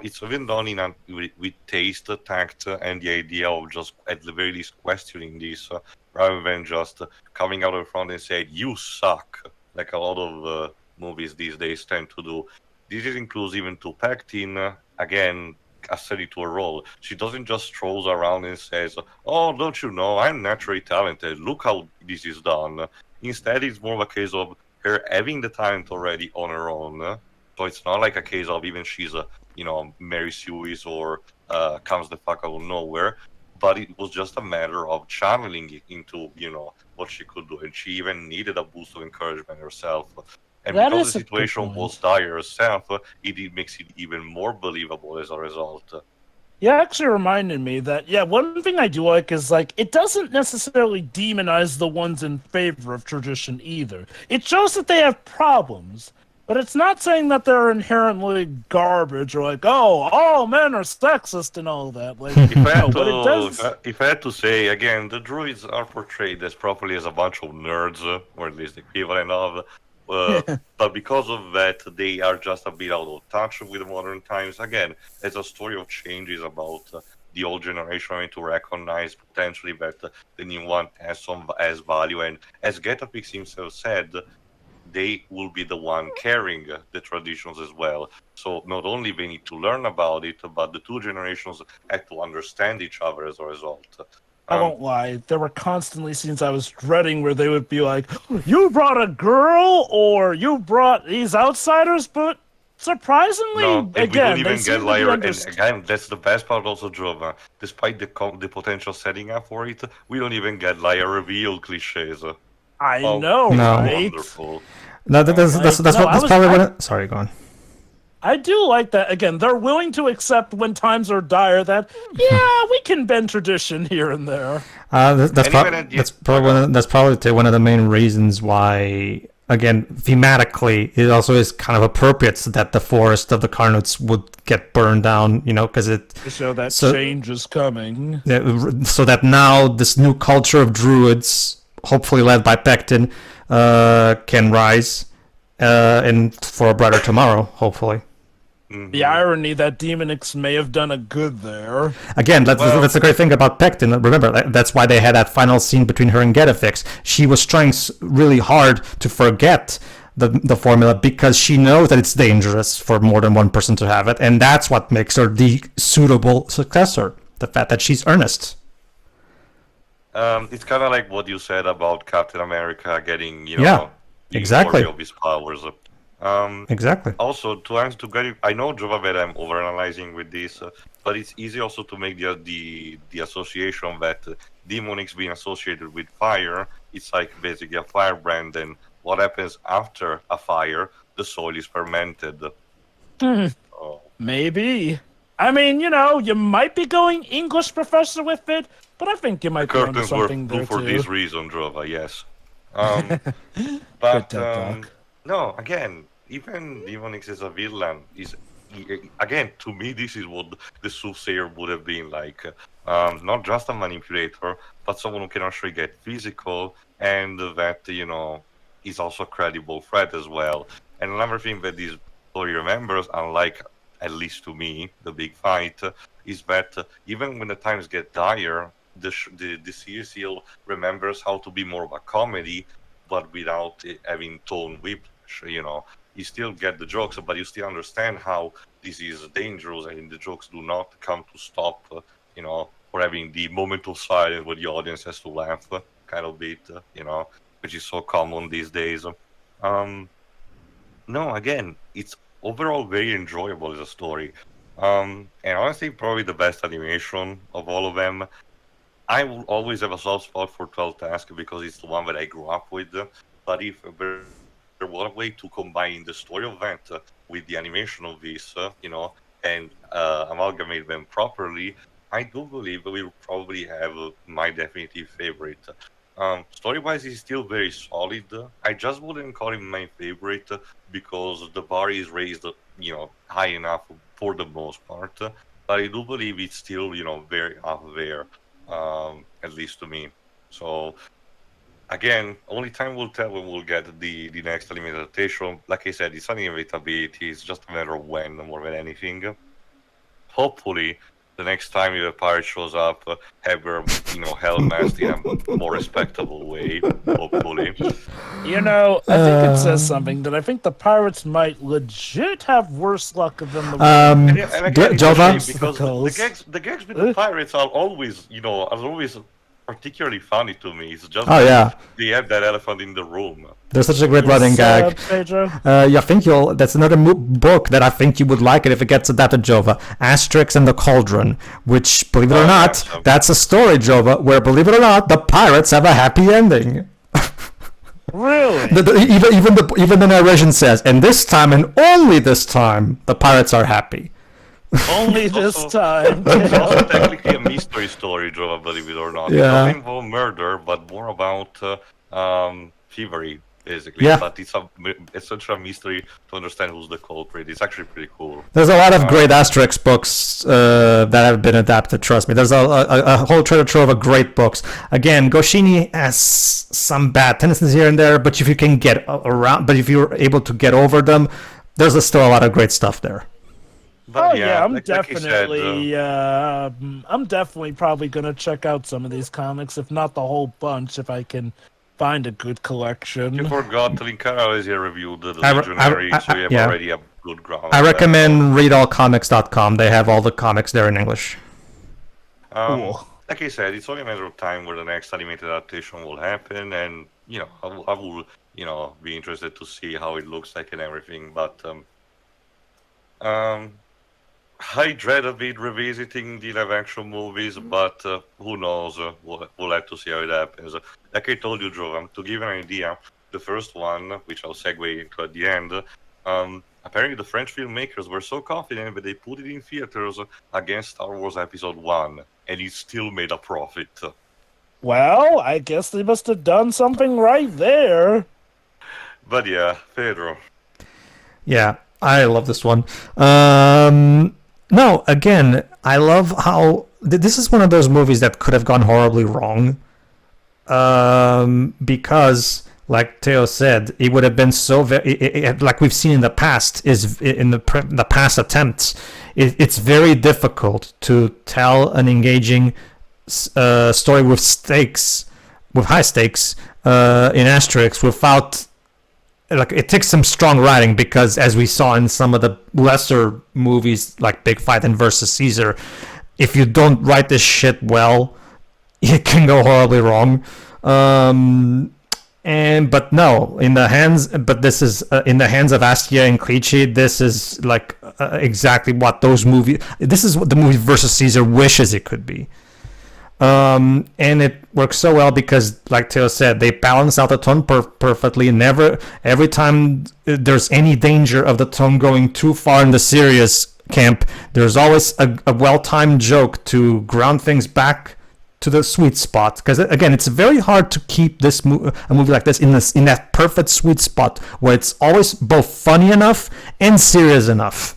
it's even done with taste, tact, and the idea of just, at the very least, questioning this, rather than just coming out of front and saying, you suck, like a lot of movies these days tend to do. This is inclusive even to Pectin, again, ascending to a role. She doesn't just strolls around and says, oh, don't you know, I'm naturally talented, look how this is done. Instead, it's more of a case of her having the talent already on her own. So it's not like a case of even she's a, Mary Sue or comes the fuck out of nowhere. But it was just a matter of channeling it into, what she could do. And she even needed a boost of encouragement herself. And That because is the a good situation point. was dire herself, it makes it even more believable as a result. Yeah, actually reminded me that, one thing I do like is, it doesn't necessarily demonize the ones in favor of tradition either. It shows that they have problems, but it's not saying that they're inherently garbage or all men are sexist and all that. If I had to say, again, the druids are portrayed as properly as a bunch of nerds, or at least the equivalent of. But because of that, they are just a bit out of touch with modern times. Again, it's a story of changes about the old generation having to recognize potentially that the new one has value. And as Getafix himself said, they will be the one carrying the traditions as well. So not only they need to learn about it, but the two generations have to understand each other as a result. I won't lie, there were constantly scenes I was dreading where they would be like, you brought a girl, or you brought these outsiders, but surprisingly, No, and again, we don't they even seem get to like, be and underst- again, that's the best part also, Jova. Despite the potential setting up for it, we don't even get like a reveal cliches. I Oh, know, No. right? Wonderful. No, that's no, I probably was- what. Sorry, go on. I do like that. Again, they're willing to accept when times are dire that, yeah, we can bend tradition here and there. That's And even at the- that's probably one of the main reasons why. Again, thematically, it also is kind of appropriate that the forest of the Carnots would get burned down, because it To show that So- change is coming. so that now this new culture of druids, hopefully led by Pectin, can rise, and for a brighter tomorrow, hopefully. The irony that Demonix may have done a good there. Again, that's the great thing about Pectin. Remember, that's why they had that final scene between her and Getafix. She was trying really hard to forget the formula because she knows that it's dangerous for more than one person to have it, and that's what makes her the suitable successor. The fact that she's earnest. It's kind of like what you said about Captain America getting, Yeah, being exactly. worthy of his powers. Exactly. Also, to answer to get, I know Jova that I'm overanalyzing with this, but it's easy also to make the association that Demonix being associated with fire, it's like basically a firebrand, and what happens after a fire, the soil is fermented. Oh. Maybe. I mean, you might be going English professor with it, but I think you might be onto Curtains were something blue there for too. this reason, Jova, yes. Good But talk. no, again, even Demonix as a villain is again, to me, this is what the soothsayer would have been like. Not just a manipulator, but someone who can actually get physical, and that is also a credible threat as well. And another thing that this story remembers, unlike at least to me, the big fight, is that even when the times get dire, the series still remembers how to be more of a comedy, but without having tone whiplash. You still get the jokes, but you still understand how this is dangerous, and the jokes do not come to stop, for having the moment of silence where the audience has to laugh, kind of bit, which is so common these days. No, again, it's overall very enjoyable as a story. And honestly, probably the best animation of all of them. I will always have a soft spot for 12 Task because it's the one that I grew up with. But if there was a way to combine the story of that with the animation of this, and amalgamate them properly, I do believe we will probably have my definitive favorite. Story-wise, it's still very solid. I just wouldn't call him my favorite because the bar is raised, high enough for the most part. But I do believe it's still, very up there, at least to me. So, again, only time will tell when we'll get the next limited adaptation. Like I said, it's an inevitability. It's just a matter of when more than anything. Hopefully, the next time the pirate shows up, have her, hell masked in a more respectable way, hopefully. I think it says something that I think the pirates might legit have worse luck than the And again, it's a Jova? shame because the gags with the pirates are always, particularly funny to me. It's just they have that elephant in the room. There's such a great running gag. Pedro? I think that's another book that I think you would like it if it gets adapted, Jova. Asterix and the Cauldron, which, believe it or not, yeah. that's a story, Jova, where, believe it or not, the pirates have a happy ending. Really? Even the narration says, and this time and only this time, the pirates are happy. Only this time. It's also technically a mystery story, Jova, believe it or not. It Yeah. doesn't involve murder, but more about thievery, basically. Yeah. But it's such a mystery to understand who's the culprit. It's actually pretty cool. There's a lot of great Asterix books that have been adapted, trust me. There's a whole treasure trove of great books. Again, Goscinny has some bad tendencies here and there, but if you can get around, but if you're able to get over them, there's still a lot of great stuff there. But I'm like you said, I'm definitely probably gonna check out some of these comics, if not the whole bunch, if I can find a good collection. you forgot Linkara is here reviewed the I- Legionary, I- so you have yeah. already a good ground. I recommend readallcomics.com. They have all the comics there in English. Cool. Like I said, it's only a matter of time where the next animated adaptation will happen, and I will be interested to see how it looks like and everything. But I dread a bit revisiting the live-action movies, but who knows? We'll have to see how it happens. Like I told you, Joe, to give an idea, the first one, which I'll segue into at the end, apparently the French filmmakers were so confident that they put it in theaters against Star Wars Episode 1, and it still made a profit. Well, I guess they must have done something right there. But yeah, Pedro. Yeah, I love this one. No, again, I love how this is one of those movies that could have gone horribly wrong. Because, like Theo said, it would have been so like we've seen in the past, is in the past attempts. It's very difficult to tell an engaging story with high stakes in Asterix without. Like, it takes some strong writing, because as we saw in some of the lesser movies like Big Fight and Versus Caesar, if you don't write this shit well, it can go horribly wrong. This is in the hands of Astier and Clichy. This is like exactly what those movies. This is what the movie Versus Caesar wishes it could be. And it works so well because, like Theo said, they balance out the tone perfectly. Never, every time there's any danger of the tone going too far in the serious camp, there's always a well-timed joke to ground things back to the sweet spot. Because again, it's very hard to keep a movie like this in that perfect sweet spot where it's always both funny enough and serious enough.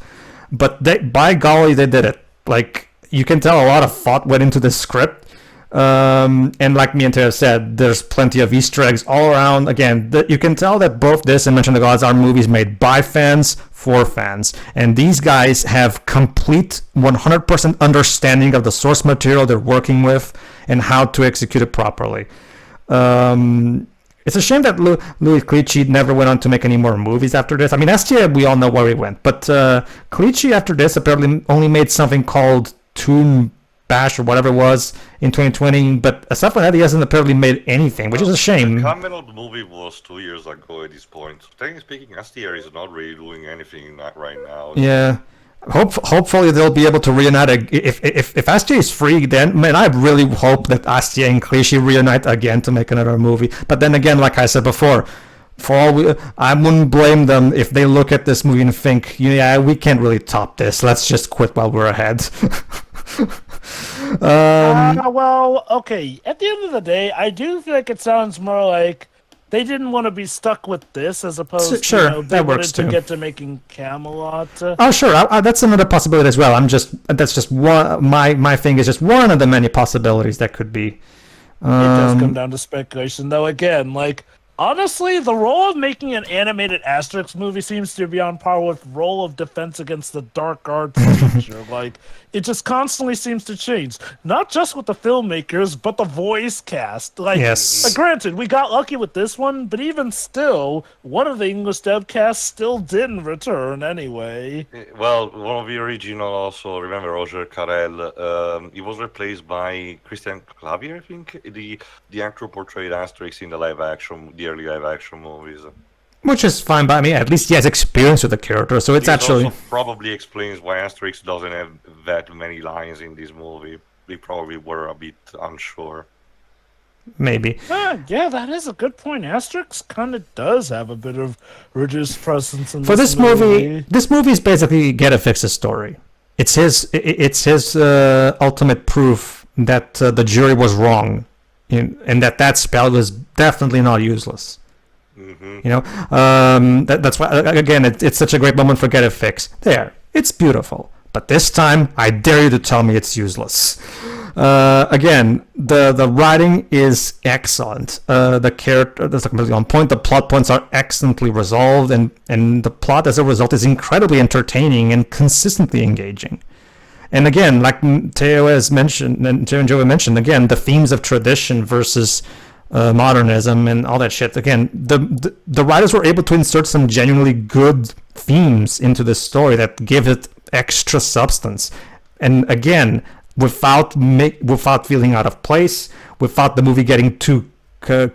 But by golly, they did it. Like, you can tell a lot of thought went into this script. And like me and Theo said, there's plenty of Easter eggs all around. Again, you can tell that both this and Mention the Gods are movies made by fans for fans, and these guys have complete 100% understanding of the source material they're working with and how to execute it properly. It's a shame that Louis Clichy never went on to make any more movies after this. I mean, Astier, we all know where he went, but Clichy after this apparently only made something called Toon Bash or whatever it was in 2020, but aside from that, he hasn't apparently made anything, which is a shame. The comment on the movie was 2 years ago at this point. Technically speaking, Astier is not really doing anything right now. Yeah. Hopefully they'll be able to reunite. If Astier is free, then, man, I really hope that Astier and Clichy reunite again to make another movie. But then again, like I said before, I wouldn't blame them if they look at this movie and think, yeah, we can't really top this. Let's just quit while we're ahead. Well, okay. At the end of the day, I do feel like it sounds more like they didn't want to be stuck with this as opposed to they wanted to get to making Camelot. Oh, sure. That's another possibility as well. That's just one. My thing is just one of the many possibilities that could be. It does come down to speculation, though. Again, like, honestly, the role of making an animated Asterix movie seems to be on par with role of Defense Against the Dark Arts feature. Like, it just constantly seems to change. Not just with the filmmakers, but the voice cast. Like, yes. Granted, we got lucky with this one, but even still, one of the English dub casts still didn't return anyway. Well, one of the original also, remember Roger Carrel, he was replaced by Christian Clavier, I think, the actor who portrayed Asterix in the early live action movies. Which is fine by me. At least he has experience with the character, so it's actually also probably explains why Asterix doesn't have that many lines in this movie. They probably were a bit unsure. Maybe. Yeah, that is a good point. Asterix kind of does have a bit of reduced presence in this movie. This movie is basically Getafix's story. It's his ultimate proof that the jury was wrong, and that spell was definitely not useless. Mm-hmm. You know, that's why again it's such a great moment for Getafix. There, it's beautiful, but this time I dare you to tell me it's useless. Again, the writing is excellent. The character is completely on point. The plot points are excellently resolved, and the plot as a result is incredibly entertaining and consistently engaging. And again, like Theo has mentioned, and Theo and Joey mentioned, again, the themes of tradition versus modernism and all that shit. Again, the writers were able to insert some genuinely good themes into this story that give it extra substance. And again, without feeling out of place, without the movie getting too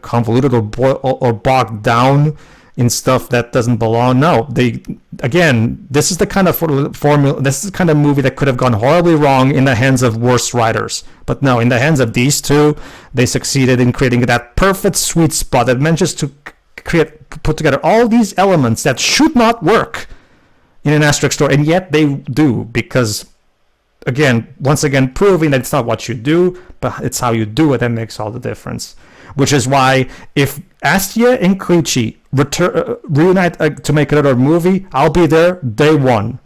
convoluted or bogged down in stuff that doesn't belong. No, this is the kind of formula. This is the kind of movie that could have gone horribly wrong in the hands of worse writers. But no, in the hands of these two, they succeeded in creating that perfect sweet spot that manages to put together all these elements that should not work, in an Asterix store, and yet they do, because once again, proving that it's not what you do, but it's how you do it that makes all the difference. Which is why if Astia and Clichy reunite to make another movie, I'll be there day one.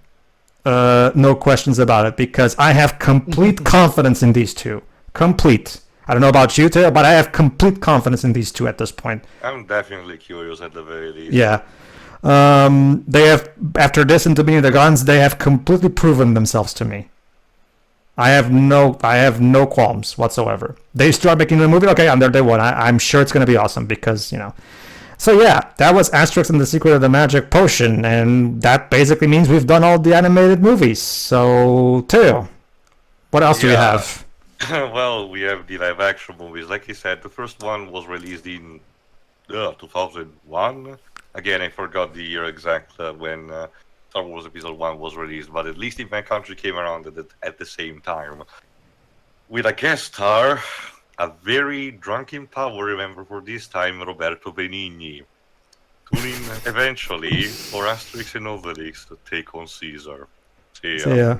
No questions about it, because I have complete confidence in these two. Complete. I don't know about you, Theo, but I have complete confidence in these two at this point. I'm definitely curious at the very least. Yeah. They have, after this and Dominion of the Guns, they have completely proven themselves to me. I have no qualms whatsoever. They start making the movie, okay, I'm there day one. I'm sure it's going to be awesome, because, you know. So yeah, that was Asterix and the Secret of the Magic Potion, and that basically means we've done all the animated movies. So, Theo, what else do we have? Well, we have the live-action movies. Like you said, the first one was released in 2001. Again, I forgot the year exact when Star Wars Episode 1 was released, but at least in my country came around at the same time. With a guest star, a very drunken power member for this time, Roberto Benigni, tuning eventually for Asterix and Obelix to take on Caesar. See ya. So, yeah.